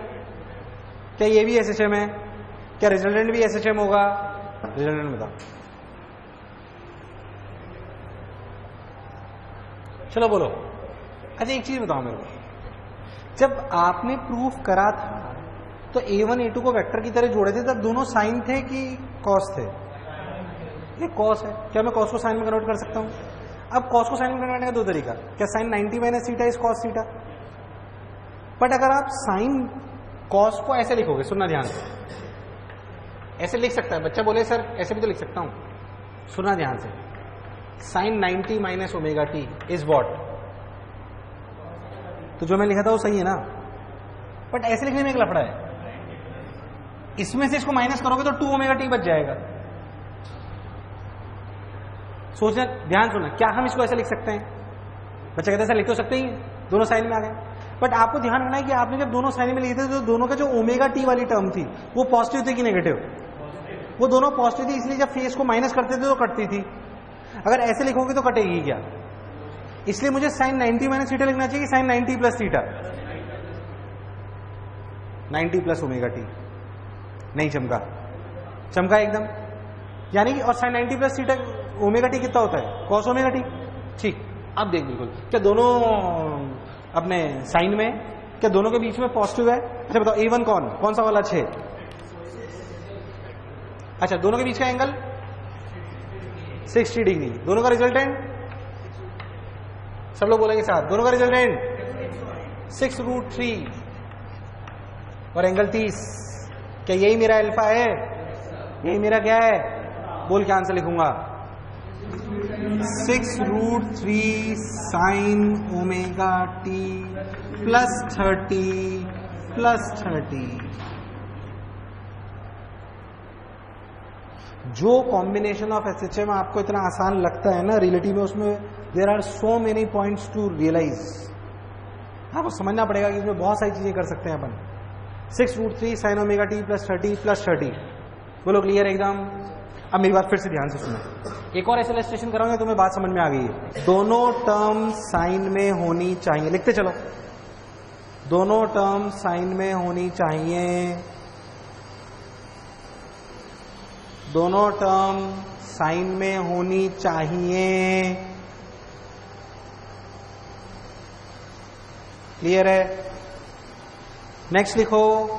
क्या ये भी SHM है? क्या रिजल्टेंट भी SHM होगा? रिजल्टेंट बताओ। चलो बोलो। अच्छा एक चीज बताओ मेरे को, जब आपने प्रूफ करा था तो a1 a2 को वेक्टर की तरह जोड़े थे, तब दोनों साइन थे कि कॉस थे? ये कॉस है, क्या मैं कॉस को साइन में कन्वर्ट कर सकता हूं? अब कॉस को साइन में कन्वर्ट करने का दो तरीका, क्या sine 90 minus theta is cos theta. But अगर आप साइन कॉस को ऐसे लिखोगे, सुनना ध्यान से, ऐसे लिख सकता है बच्चा, बोले सर ऐसे भी तो लिख सकता हूं, सुनना ध्यान से, sine 90 minus omega t is what, तो जो मैं लिखा था वो सही है ना। बट ऐसे लिखने में एक लफड़ा है, इसमें से इसको माइनस करोगे तो 2 ओमेगा टी बच जाएगा। सोचना, ध्यान सुनना, क्या हम इसको ऐसे लिख सकते हैं? बच्चा कहते हैं सर लिख तो सकते ही, दोनों साइन में आ गए। बट आपको ध्यान रखना है कि आपने जब दोनों साइन में लिखे थे तो दोनों का जो ओमेगा टी वाली टर्म थी वो पॉजिटिव थी कि नेगेटिव? वो दोनों पॉजिटिव थी, इसलिए जब फेस को माइनस करते थे तो कटती थी। अगर ऐसे लिखोगे तो कटेगी क्या? इसलिए मुझे साइन 90 माइनस थीटा लिखना चाहिए, sine 90 plus theta, 90 plus omega t. नहीं चमका, चमका एकदम, यानी कि और sine 90 plus theta omega t कितना होता है? Cos omega t. ठीक, अब देख बिल्कुल, क्या दोनों अपने साइन में, क्या दोनों के बीच में पॉजिटिव है? अच्छा बताओ a1 कौन सा वाला 6? अच्छा दोनों के बीच का एंगल 60 डिग्री। दोनों का रिजल्टेंट, सब लोग बोलेंगे साथ, दोनों का रिजल्टेंट 6√3 और एंगल 30। क्या यही मेरा अल्फा है? यही मेरा क्या है? बोल के आंसर लिखूंगा, 6√3 साइन ओमेगा टी प्लस 30 जो कॉम्बिनेशन ऑफ एसएचएम आपको इतना आसान लगता है ना रिलेटिव में, उसमें there are so many points to realise. आपको समझना पड़ेगा कि इसमें बहुत सारी चीजें कर सकते हैं अपन। 6√3 साइन ओमेगा टी प्लस 30 बोलो क्लियर एकदम? अब मेरी बात फिर से ध्यान से सुनो, एक और ऐसे इलस्ट्रेशन कराऊंगा, तुम्हें बात समझ में आ गई है। दोनों टर्म साइन में होनी चाहिए, लिखते चलो, दोनों टर्म साइन में होनी चाहिए, दोनों टर्म साइन में होनी चाहिए। क्लियर है? नेक्स्ट लिखो,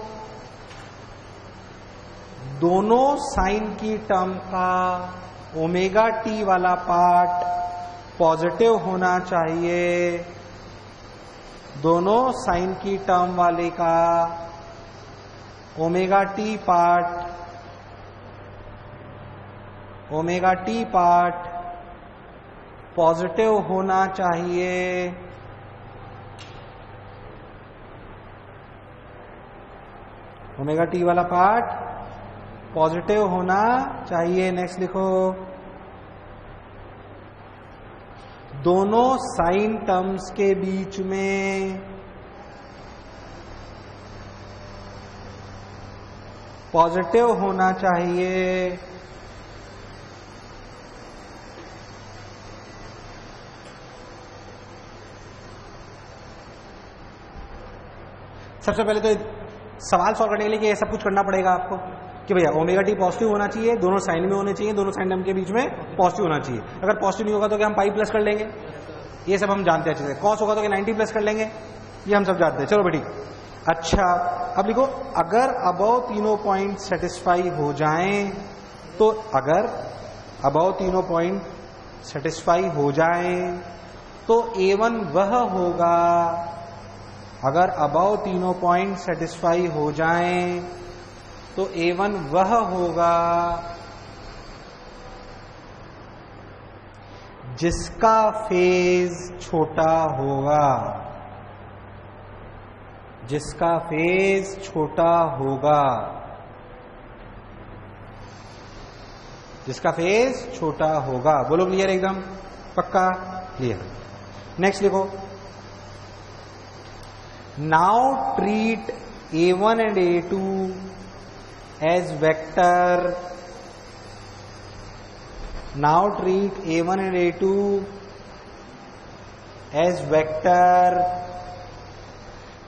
दोनों साइन की टर्म का ओमेगा टी वाला पार्ट पॉजिटिव होना चाहिए, दोनों साइन की टर्म वाले का ओमेगा टी पार्ट पॉजिटिव होना चाहिए। ओमेगा टी वाला पार्ट पॉजिटिव होना चाहिए। नेक्स्ट लिखो, दोनों साइन टर्म्स के बीच में पॉजिटिव होना चाहिए। सबसे पहले तो सवाल सॉल्व करने के लिए कि ये सब कुछ करना पड़ेगा आपको कि भैया ओमेगा टी पॉजिटिव होना चाहिए, दोनों साइन में होने चाहिए, दोनों साइन टर्म के बीच में पॉजिटिव होना चाहिए। अगर पॉजिटिव नहीं होगा तो क्या हम पाई प्लस कर लेंगे, ये सब हम जानते हैं अच्छे से। कॉस होगा तो क्या 90 प्लस कर लेंगे, ये हम सब जानते हैं। चलो बेटी, अच्छा अब लिखो, अगर अबव तीनों पॉइंट सेटिस्फाई हो जाएं तो, अगर अबव तीनों पॉइंट सेटिस्फाई हो जाएं तो A1 वह होगा, अगर अबव तीनों पॉइंट सेटिस्फाई हो जाएं तो A1 वह होगा जिसका फेज छोटा होगा, जिसका फेज छोटा होगा, जिसका फेज छोटा होगा। बोलो क्लियर एकदम? पक्का? क्लियर। नेक्स्ट लिखो, now treat A1 and A2 as vector. Now treat A1 and A2 as vector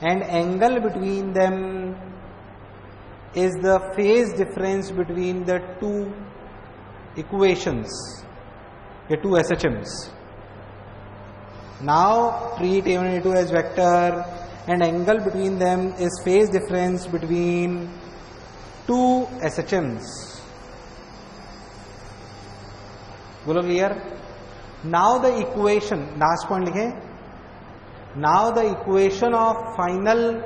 and angle between them is the phase difference between the two equations, the two SHMs. Now treat A1 A2 as vector and angle between them is phase difference between two SHMs. बोलो clear? Now the equation, last point लिखें. Now the equation of final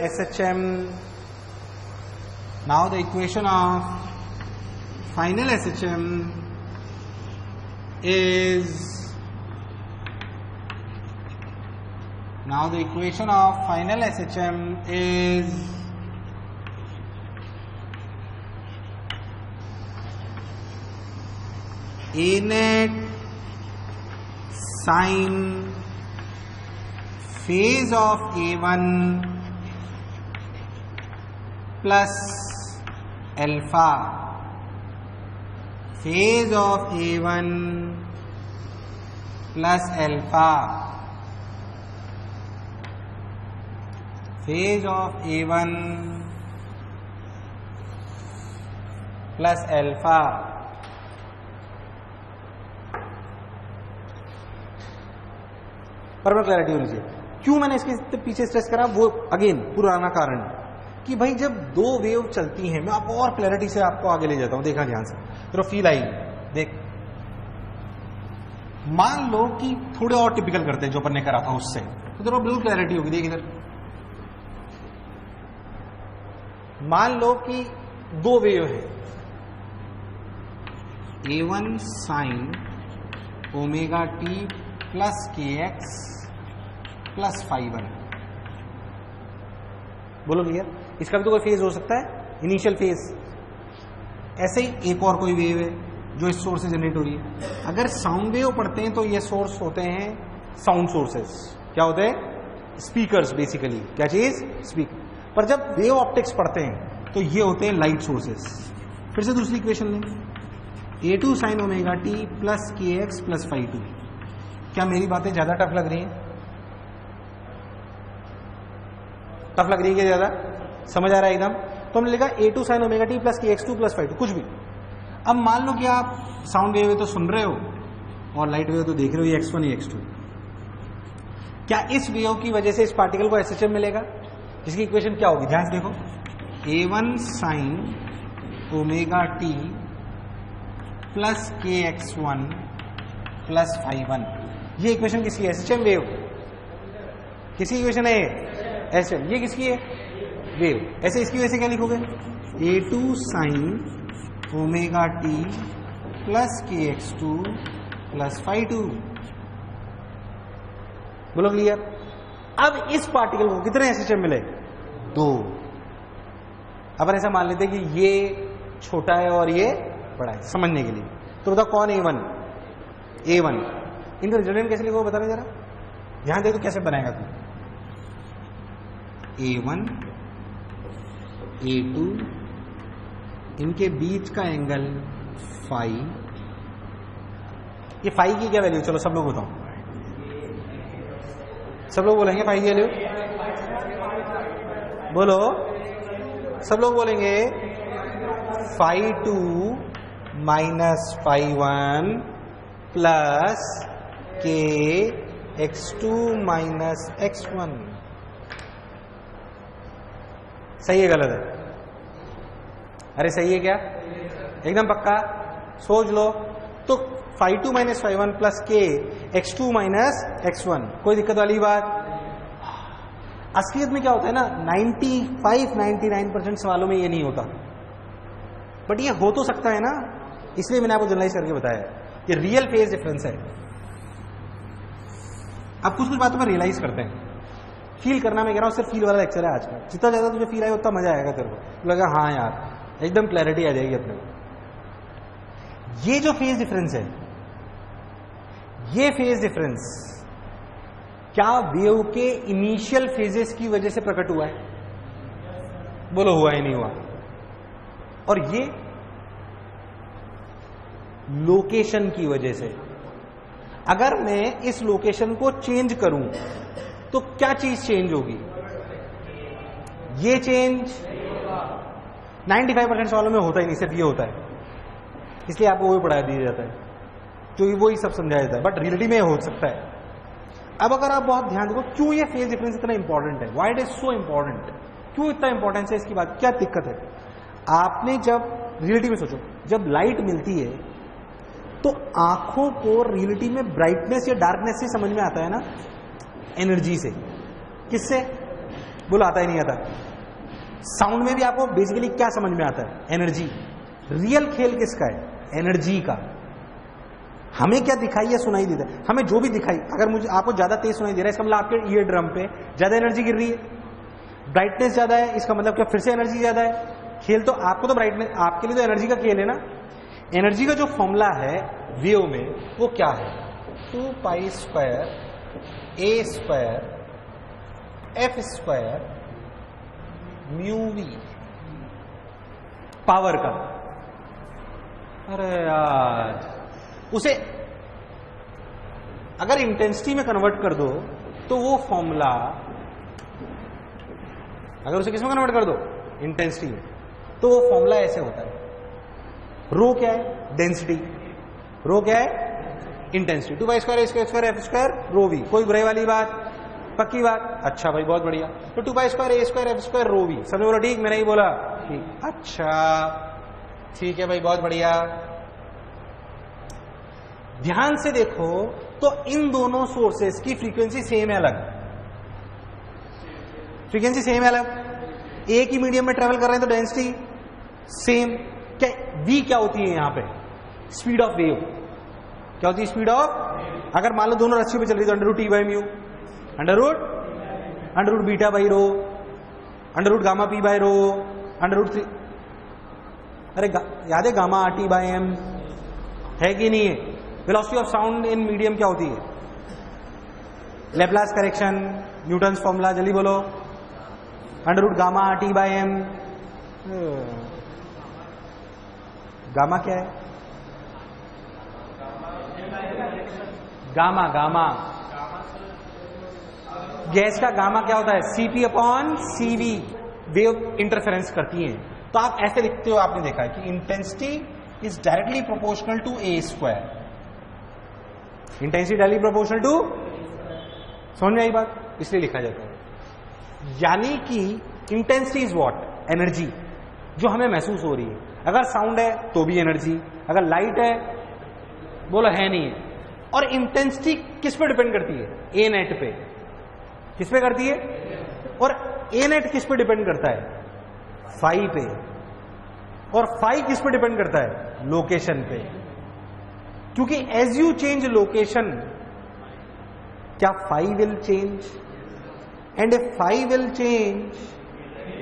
SHM. Now the equation of final SHM is. Now the equation of final SHM is A net sine phase of A1 plus alpha phase of A1 plus alpha phase of A1 plus alpha. पर clarity होनी चाहिए. क्यों मैंने इसके पीछे stress करा, वो again पुराना कारण कि भाई जब दो वेव चलती हैं, मैं आपको और क्लैरिटी से आपको आगे ले जाता हूं. देखा ध्यान से, तो फील आई. देख, मान लो कि थोड़े और टिपिकल करते हैं जो अपन ने करा था उससे, तो तेरा बिल्कुल क्लैरिटी होगी. देख इधर, मान लो कि दो वेव है, A1 sign omega T plus k x plus phi 1. बोलो क्लियर? इसका भी तो कोई फेज हो सकता है, इनिशियल फेज. ऐसे ही एक और कोई वेव है जो इस सोर्स से जनरेट हो रही है. अगर साउंड वेव पढ़ते हैं तो ये सोर्स होते हैं साउंड सोर्सेस. क्या होते हैं? स्पीकर्स. बेसिकली क्या चीज? स्पीकर. पर जब वेव ऑप्टिक्स पढ़ते हैं तो ये होते हैं लाइट सोर्सेस. फिर से दूसरी इक्वेशन लें, A2 sine omega T plus k x plus phi 2. क्या मेरी बातें ज्यादा टफ लग रही हैं? टफ लग रही है क्या ज्यादा? समझ आ रहा है एकदम? तो हमने लिखा A2 sine omega T plus k x 2 plus phi 2, कुछ भी. अब मान लो कि आप साउंड वेव तो सुन रहे हो और लाइट वेव तो देख रहे हो, ये x1 ये x2. क्या इस वेव की वजह से इस पार्टिकल को SHM मिलेगा? इसकी इक्वेशन क्या होगी? ध्यान से देखो, A1 sign omega T plus के x1 प्लस फाई 1. ये इक्वेशन किसकी है? SHM wave. किसकी इक्वेशन है? SHM. ये किसकी है? वेव. ऐसे इसकी वजह से क्या लिखोगे? A2 sine omega T plus के x2 प्लस फाई 2. बोलो क्लियर? अब इस पार्टिकल को कितने SHM मिले? 2. अब ऐसा मान लेते कि ये छोटा है और ये बड़ा है, समझने के लिए. तो बताओ कौन A1? A1. इनका रिजल्टेंट कैसे लिखोगे बता रहे जरा. ध्यान दे तो कैसे बनाएगा तू? A1 A2, इनके बीच का एंगल फाई. ये फाई की क्या वैल्यू? चलो सब लोग बताओ. सब लोग बोलेंगे फाई की वैल्यू. बोलो, सब लोग बोलेंगे फाई 2 माइनस फाई 1 प्लस के x2 माइनस x1. सही है गलत है? अरे सही है क्या? एकदम पक्का? सोच लो. तो फाई 2 माइनस फाई 1 प्लस के x2 माइनस x1. कोई दिक्कत वाली बात? असलियत में क्या होता है ना, 95-99% सवालों में ये नहीं होता, बट ये हो तो सकता है ना. इसलिए मैंने आपको जनरलाइज करके बताया कि रियल फेज डिफरेंस है. अब कुछ कुछ बातों में रियलाइज करते हैं. फील करना मैं कह रहा हूं, सिर्फ फील वाला लेक्चर है आज का. जितना ज्यादा तुझे फील आएगा उतना मजा आएगा तेरे को. लगा हाँ यार एकदम क्लैरिटी आ जाएगी अपने को. ये जो फेज डिफरेंस है, ये फेज डिफरेंस क्या वेव के इनिशियल फेजेस की वजह से प्रकट हुआ है? बोलो हुआ ही नहीं हुआ? और ये लोकेशन की वजह से. अगर मैं इस लोकेशन को चेंज करूं तो क्या चीज चेंज होगी? ये चेंज 95% सवालों में होता ही नहीं, सिर्फ ये होता है. इसलिए आपको वो भी पढ़ा दिया जाता है. क्योंकि वो ही सब समझाया जाता है, बट रियलिटी में हो सकता है। अब अगर आप बहुत ध्यान देखो क्यों ये फेज डिफरेंस इतना इंपॉर्टेंट है, why it is so important, क्यों इतना इंपॉर्टेंस है इसकी बात, क्या दिक्कत है। आपने जब रियलिटी में सोचो, जब लाइट मिलती है तो आंखों को रियलिटी में ब्राइटनेस या डार्कनेस से समझ में आता है ना, एनर्जी से। किससे? बोलो आता ही नहीं आता। साउंड में भी आपको बेसिकली क्या समझ में आता है? एनर्जी। रियल खेल किसका है? एनर्जी का। हमें क्या दिखाई या सुनाई देता है? हमें जो भी दिखाई, अगर मुझे आपको ज्यादा तेज सुनाई दे रहा है, इसका मतलब आपके ईयर ड्रम पे ज्यादा एनर्जी गिर रही है, ब्राइटनेस ज्यादा है, इसका मतलब क्या फिर से एनर्जी ज्यादा है। खेल तो आपको तो ब्राइटनेस, आपके लिए तो एनर्जी का खेल है ना। एनर्जी का जो फॉर्मूला है वेव में वो क्या है? 2 pi square a square f square mu v, power का। अरे यार, उसे अगर इंटेंसिटी में कन्वर्ट कर दो तो वो फॉर्मूला, अगर उसे किसमें कन्वर्ट कर दो? इंटेंसिटी में, तो वो फॉर्मूला ऐसे होता है। रो क्या है? डेंसिटी। रो क्या है? Intensity. 2 pi square a square f square rho v. कोई बुराई वाली बात? पक्की बात? अच्छा भाई, बहुत बढ़िया। तो 2 pi square a square f square rho v, सबने बोला ठीक, मैंने ही बोला ठीक। अच्छा ठीक है भाई, बहुत बढ़िया। ध्यान से देखो तो इन दोनों सोर्सेस की फ्रीक्वेंसी सेम है, अलग फ्रीक्वेंसी सेम है, अलग। एक ही मीडियम में ट्रेवल कर रहे हैं तो डेंसिटी सेम। क्या वी क्या होती है यहां पे? Speed of wave. क्या होती है? Speed of. अगर मान लो दोनों रस्सियों पे चल रही तो under root T by mu, under root beta by rho, under root gamma P by rho, under root 3। अरे याद है gamma R T by M, है कि नहीं है? Velocity of sound in medium क्या होती है? लेप्लास करेक्शन, न्यूटन्स फॉर्मूला, जल्दी बोलो। Under root gamma R T by M. Gamma क्या है? गामा, गामा गैस का गामा क्या होता है? CP upon CV. Wave interference करती है, तो आप ऐसे लिखते हो, आपने देखा है कि intensity is directly proportional to A square. Intensity directly proportional to, समझ में आई बात? इसलिए लिखा जाता है। यानी कि इंटेंसिटी इज व्हाट? एनर्जी जो हमें महसूस हो रही है। अगर साउंड है तो भी एनर्जी, अगर लाइट है, बोलो है नहीं है। और इंटेंसिटी किस पे डिपेंड करती है? ए नेट पे। किस पे करती है? और ए नेट किस पे डिपेंड करता है? फाई पे। और फाई किस पे डिपेंड करता है? लोकेशन पे। क्योंकि एज यू चेंज लोकेशन, क्या phi will change? And if phi will change,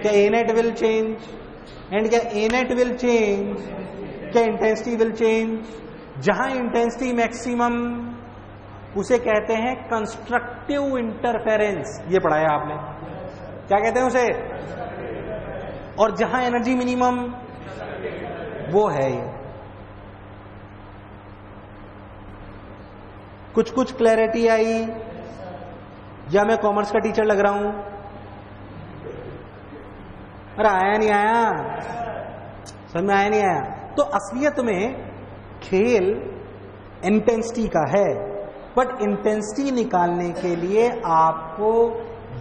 क्या A net will change? And क्या ए नेट विल चेंज, क्या इंटेंसिटी विल चेंज? जहां इंटेंसिटी मैक्सिमम, उसे कहते हैं कंस्ट्रक्टिव इंटरफेरेंस। ये पढ़ाया आपने, क्या कहते हैं उसे? और जहां एनर्जी मिनिमम, वो है ये। कुछ कुछ क्लैरिटी आई या मैं कॉमर्स का टीचर लग रहा हूं? अरे आया नहीं आया, समझ में आया नहीं आया? तो असलियत में खेल इंटेंसिटी का है, बट इंटेंसिटी निकालने के लिए आपको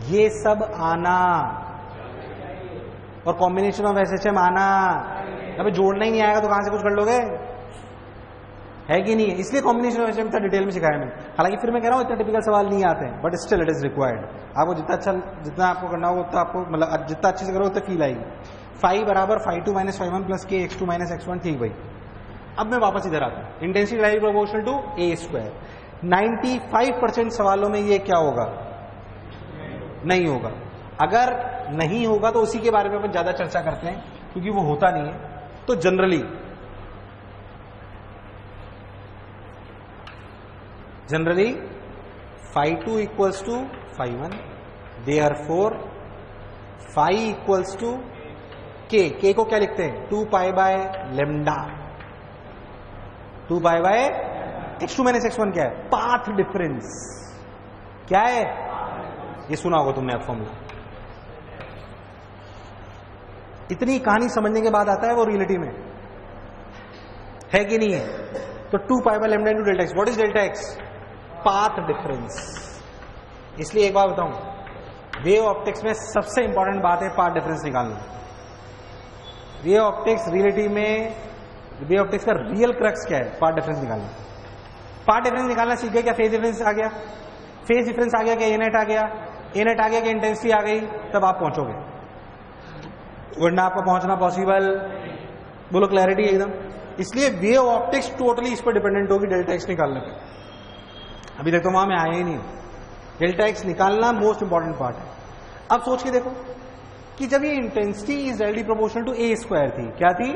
ये सब आना और कॉम्बिनेशन ऑफ एसएचएम आना। अबे जोड़ना ही नहीं आएगा तो कहां से कुछ कर लोगे? है कि नहीं है? इसलिए कॉम्बिनेशन ऑफ एसएचएम इतना डिटेल में सिखाया मैंने। हालांकि फिर मैं कह रहा हूं इतने टिपिकल सवाल नहीं आते हैं, but still it is required. आपको जितना आपको करना होगा उतना आपको, मतलब जितना अच्छे से करो उतना फील आएगी। फाई बराबर phi two minus phi one plus k x two minus x one. ठीक भाई, अब मैं वापस इधर आता हूं। Intensity directly proportional to A square. 95% सवालों में ये क्या होगा? नहीं होगा। अगर नहीं होगा तो उसी के बारे में अपन ज्यादा चर्चा करते हैं, क्योंकि वो होता नहीं है। तो generally phi two equals to phi one, therefore phi equals to K को क्या लिखते हैं? 2 pi by lambda. 2 pi by X two minus x one क्या है? Path difference. क्या है? ये सुना होगा तुमने अब फॉर्मूला। इतनी कहानी समझने के बाद आता है वो रियलिटी में, है कि नहीं है? तो 2 pi by lambda into delta x. What is delta x? Path difference. इसलिए एक बात बताऊं, वेव ऑप्टिक्स में सबसे इंपॉर्टेंट बात है पाथ डिफरेंस निकालना. वेव ऑप्टिक्स रियलिटी में, वेव ऑप्टिक्स का रियल क्रक्स क्या है? पाथ डिफरेंस निकालना. पाथ डिफरेंस निकालना सीख गए क्या? फेज डिफरेंस आ गया. फेज डिफरेंस आ गया क्या? ए नेट आ गया. ए नेट आ गया कि इंटेंसिटी आ गई, तब आप पहुंचोगे, वरना आपका पहुंचना पॉसिबल. बोलो क्लैरिटी एकदम. इसलिए वेव ऑप्टिक्स टोटली इस पर डिपेंडेंट होगी डेल्टा एक्स निकालने पे. अभी तक तो वहां में आया ही नहीं. डेल्टा एक्स निकालना मोस्ट इंपॉर्टेंट पार्ट है. अब सोच के देखो कि जब ये intensity is directly proportional to A square थी. क्या थी?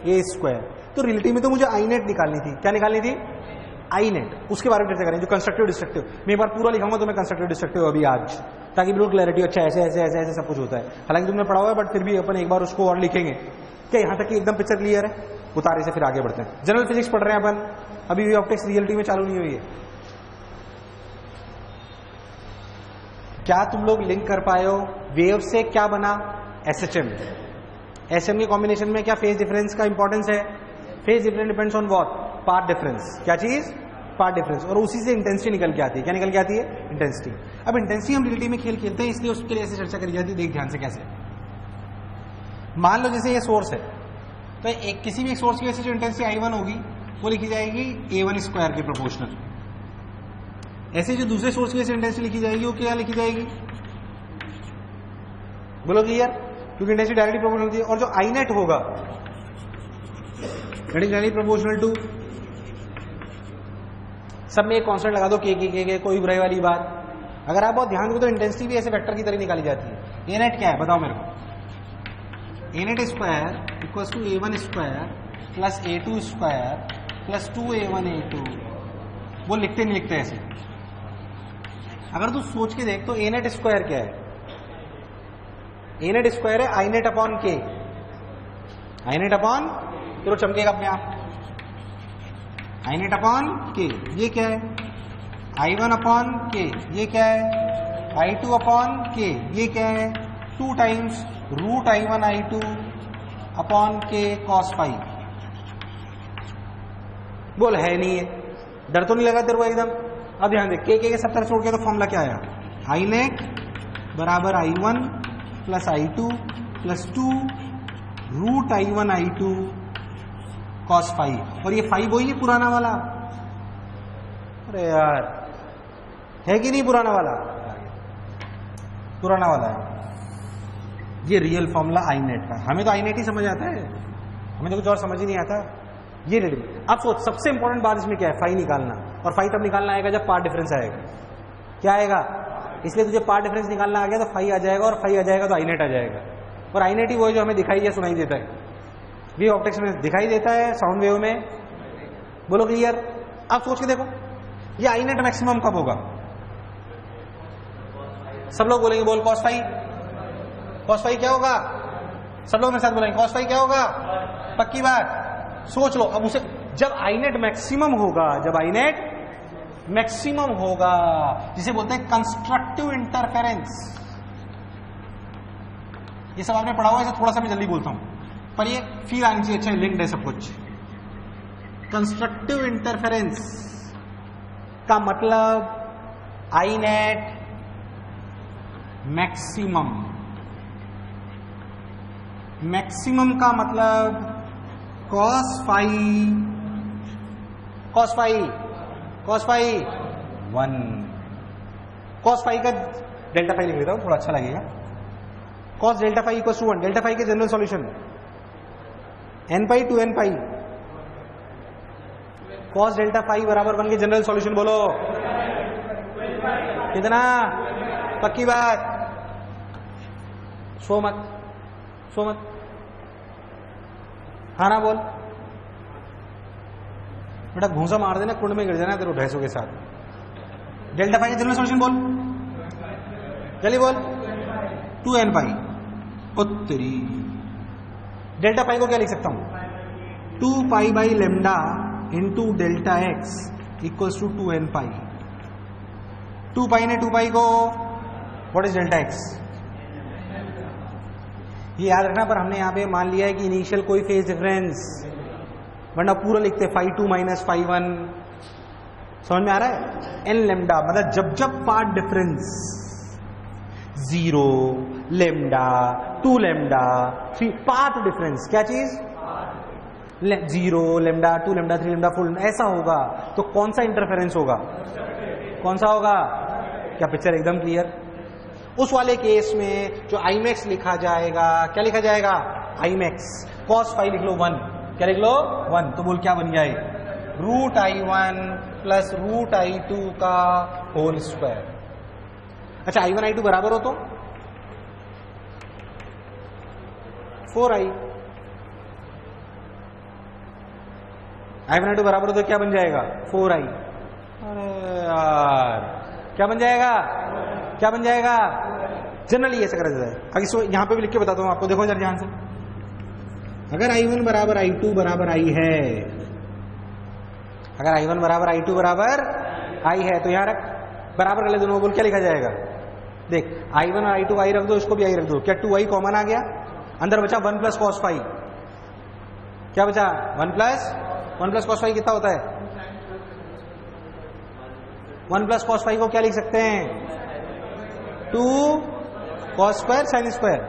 ए स्क्वायर. तो रिलेटिव में तो मुझे आई नेट निकालनी थी. क्या निकालनी थी? आई नेट. उसके बारे में चर्चा करें, जो कंस्ट्रक्टिव डिस्ट्रक्टिव. मैं एक बार पूरा लिखाऊंगा तो मैं कंस्ट्रक्टिव डिस्ट्रक्टिव अभी आज, ताकि बिल्कुल क्लैरिटी. अच्छा ऐसे ऐसे ऐसे ऐसे सब कुछ होता है. हालांकि तुमने पढ़ा हुआ है, बट फिर भी अपन एक बार उसको और लिखेंगे. क्या यहां तक कि एकदम पिक्चर क्लियर है? उतारे से फिर आगे बढ़ते हैं. जनरल फिजिक्स पढ़ रहे हैं अपन, अभी वेव ऑप्टिक्स रियलिटी में चालू नहीं हुई है. क्या तुम लोग लिंक कर पाए हो? वेव से क्या बना? एसएचएम. एसएम के कॉम्बिनेशन में क्या फेज डिफरेंस का इंपॉर्टेंस है? Phase difference depends on what? Path difference. क्या चीज? Path difference. और उसी से इंटेंसिटी निकल के आती है. क्या निकल के आती है? इंटेंसिटी. अब इंटेंसिटी हम रियलिटी में खेल खेलते हैं, इसलिए उसके लिए ऐसे चर्चा करी जाती है. देख ध्यान से कैसे. मान लो जैसे ये सोर्स है, तो एक किसी भी एक सोर्स की वजह से जो इंटेंसिटी I1 होगी वो लिखी जाएगी A1 स्क्वायर के प्रोपोर्शनल. ऐसे जो दूसरे सोर्स की वजह से इंटेंसिटी लिखी जाएगी वो क्या लिखी जाएगी? बोलो क्लियर. क्योंकि इंटेंसिटी डायरेक्टली प्रोपोर्शनल थी. और जो आई नेट होगा that is directly proportional to, सब में एक कांस्टेंट लगा दो के, कोई बुराई वाली बात. अगर आप बहुत ध्यान दो तो इंटेंसिटी भी ऐसे वेक्टर की तरह निकाली जाती है. ए नेट क्या है बताओ मेरे को? A net square equals to A1 square plus A2 square plus 2A1 A2. वो लिखते नहीं लिखते ऐसे. अगर तू सोच के देख तो ए नेट स्क्वायर क्या है? ए नेट स्क्वायर है आई नेट अपॉन के. आई नेट अपॉन, चलो चमकेगा अपने आप. आई नेट अपॉन के. ये क्या है? I1 अपॉन के. ये क्या है? I2 अपॉन के. ये क्या है? 2 times root I1 I2 upon के कॉस फाई. बोल है नहीं है? डर तो नहीं लगा तेरे को एकदम? अब ध्यान दे, के सब तरफ छोड़ के तो फॉर्मूला क्या आया? आई नेट बराबर I1 plus I2 plus 2 root I1 I2 cos phi. और ये फाई वही है पुराना वाला. अरे यार है कि नहीं पुराना वाला? पुराना वाला है. ये रियल फॉर्मूला आई नेट का. हमें तो आई नेट ही समझ आता है, हमें तो कुछ और समझ ही नहीं आता. ये रेडी. अब सोच, सबसे इंपॉर्टेंट बात इसमें क्या है? फाई निकालना. और फाई तब निकालना आएगा जब पार्ट डिफरेंस आएगा. क्या आएगा? इसलिए तुझे पार्ट डिफरेंस निकालना आ गया तो फाई आ जाएगा, और फाई आ जाएगा तो आई नेट आ जाएगा. और आई नेट ही वो है जो हमें दिखाई या सुनाई देता है. वेव ऑप्टिक्स में दिखाई देता है, साउंड वेव में. बोलो क्लियर. अब सोच के देखो, ये आई नेट मैक्सिमम कब होगा? सब लोग बोलेंगे, बोल कॉस फाई. कॉस फाई क्या होगा? सब लोग मेरे साथ बोलेंगे कॉस फाई क्या होगा? पक्की बात. सोच लो. अब उसे जब आई नेट मैक्सिमम होगा, जब आई नेट मैक्सिमम होगा, जिसे बोलते हैं कंस्ट्रक्टिव इंटरफेरेंस. ये सब आपने पढ़ा हुआ है, इसे थोड़ा सा मैं जल्दी बोलता हूं, पर ये फील आनी चाहिए. अच्छा लिंक्ड है सब कुछ. कंस्ट्रक्टिव इंटरफेरेंस का मतलब आई नेट मैक्सिमम. मैक्सिमम का मतलब cos phi. Cos phi, cos phi 1. Cos phi का डेल्टा फाई लिख लेता हूं, थोड़ा अच्छा लगेगा. Cos delta phi equal to 1. Delta phi के general solution n pi to n pi. Cos delta phi बराबर 1 के जनरल सॉल्यूशन बोलो कितना? पक्की बात. सो मत, सो मत. हाँ ना बोल बेटा. घूंसा मार देना, कुंड में गिर जाना तेरे भैंसों के साथ. डेल्टा फाई का जनरल सॉल्यूशन बोल, जल्दी बोल. 2n पाई. उत्तरी. डेल्टा पाई को क्या लिख सकता हूं? 2 pi by lambda into delta X equals to 2n पाई. 2 पाई ने 2 पाई को, व्हाट इज डेल्टा एक्स? ये याद रखना. पर हमने यहां पे मान लिया है कि इनिशियल कोई फेज डिफरेंस, वरना पूरा लिखते फाई 2 माइनस फाई 1। समझ में आ रहा है? एन लेमडा मतलब जब जब path difference 0 lambda 2 lambda 3 path difference, क्या चीज 0 लेमडा 2 लेमडा 3 लेमडा 4 ऐसा होगा तो कौन सा इंटरफेरेंस होगा? कौन सा होगा? क्या पिक्चर एकदम क्लियर? उस वाले केस में जो आईमैक्स लिखा जाएगा, क्या लिखा जाएगा? आईमैक्स कॉस फाई लिख लो 1, क्या लिख लो 1, तो बोल क्या बन जाए? Root I1 plus root I2 का होल स्क्वायर। अच्छा I1 I2 बराबर हो तो 4I, I1 I2 बराबर हो तो क्या बन जाएगा? 4I। अरे यार क्या बन जाएगा? क्या बन जाएगा? जनरली ऐसा करा जाता है। आगे यहां पे भी लिख के बताता हूं आपको, देखो जरा ध्यान से। अगर I1 बराबर I2 बराबर I है, अगर I1 बराबर I2 बराबर I है तो यहां रख, बराबर कर ले दोनों, बोल क्या लिखा जाएगा? देख I1 और I2 I रख दो, इसको भी I रख दो, क्या 2I कॉमन आ गया? अंदर बचा 1 प्लस कॉस फाई, क्या बचा? 1 प्लस कॉस फाई कितना होता है? 1 प्लस कॉस फाई को क्या लिख सकते हैं? 2 cos square sine square,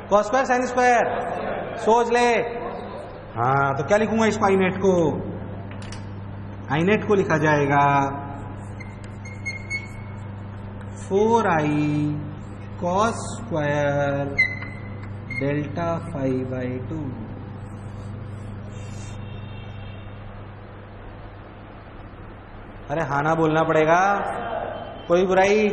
cos square sine square, सोच ले। हाँ तो क्या लिखूंगा इसको? आई नेट को, आई नेट को लिखा जाएगा 4I cos square delta phi by 2। अरे हाँ ना बोलना पड़ेगा, कोई बुराई।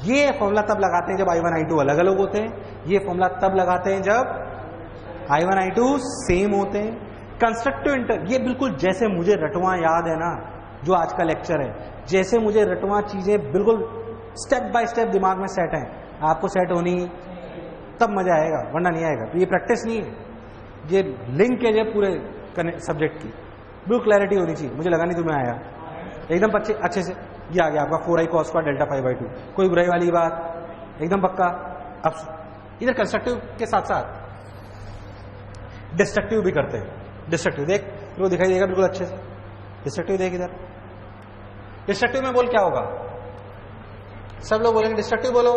ये फॉर्मूला तब लगाते हैं जब I1 I2 अलग अलग होते हैं, ये फॉर्मूला तब लगाते हैं जब I1 I2 सेम होते हैं। कंस्ट्रक्टिव इंटर, ये बिल्कुल जैसे मुझे रटवा याद है ना, जो आज का लेक्चर है, जैसे मुझे रटवा चीजें बिल्कुल स्टेप बाय स्टेप दिमाग में सेट हैं, आपको सेट होनी तब मजा आएगा, वरना नहीं आएगा। तो ये प्रैक्टिस नहीं है, ये लिंक है पूरे सब्जेक्ट की, बिल्कुल क्लैरिटी होनी चाहिए। मुझे लगा नहीं तुम्हें आया एकदम अच्छे से। ये आ गया आपका 4I cos square delta phi by 2, कोई बुराई वाली बात? एकदम पक्का। अब इधर कंस्ट्रक्टिव के साथ साथ डिस्ट्रक्टिव भी करते हैं। डिस्ट्रक्टिव देख, वो दिखाई देगा बिल्कुल अच्छे से। डिस्ट्रक्टिव देख इधर, डिस्ट्रक्टिव में बोल क्या होगा? सब लोग बोलेंगे डिस्ट्रक्टिव बोलो,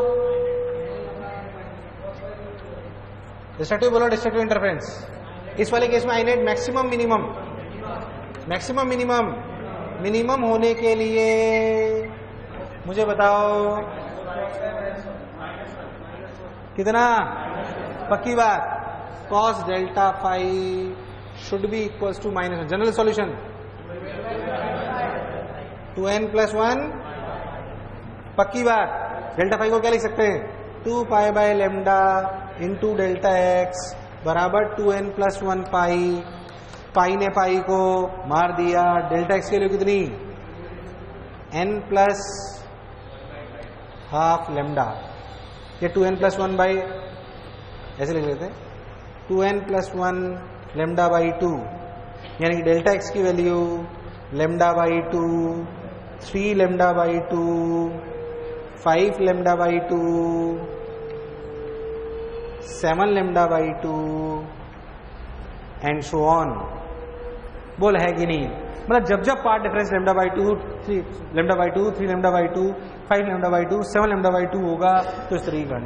डिस्ट्रक्टिव बोलो, डिस्ट्रक्टिव इंटरफेरेंस। इस वाले केस में I net maximum minimum, maximum minimum, minimum होने के लिए मुझे बताओ कितना? पक्की बात, cos delta phi should be equals to -1। General solution 2n + 1, पक्की बात। डेल्टा फाई को क्या लिख सकते हैं? 2 pi by lambda into delta x बराबर 2n + 1 पाई। पाई ने पाई को मार दिया, डेल्टा एक्स के लिए कितनी? n + हाफ लेमडा, ये 2n + 1 बाई, ऐसे लिख लेते हैं 2n + 1 लेमडा बाई 2, यानी कि डेल्टा एक्स की value lambda by 2, 3 lambda by 2, 5 lambda by 2, 7 lambda by 2 and so on. बोल है कि नहीं? मतलब जब जब path difference lambda by 2, 3 lambda by 2, 3 lambda by 2, 5 lambda by 2, 7 lambda by 2 होगा तो इस तरीके का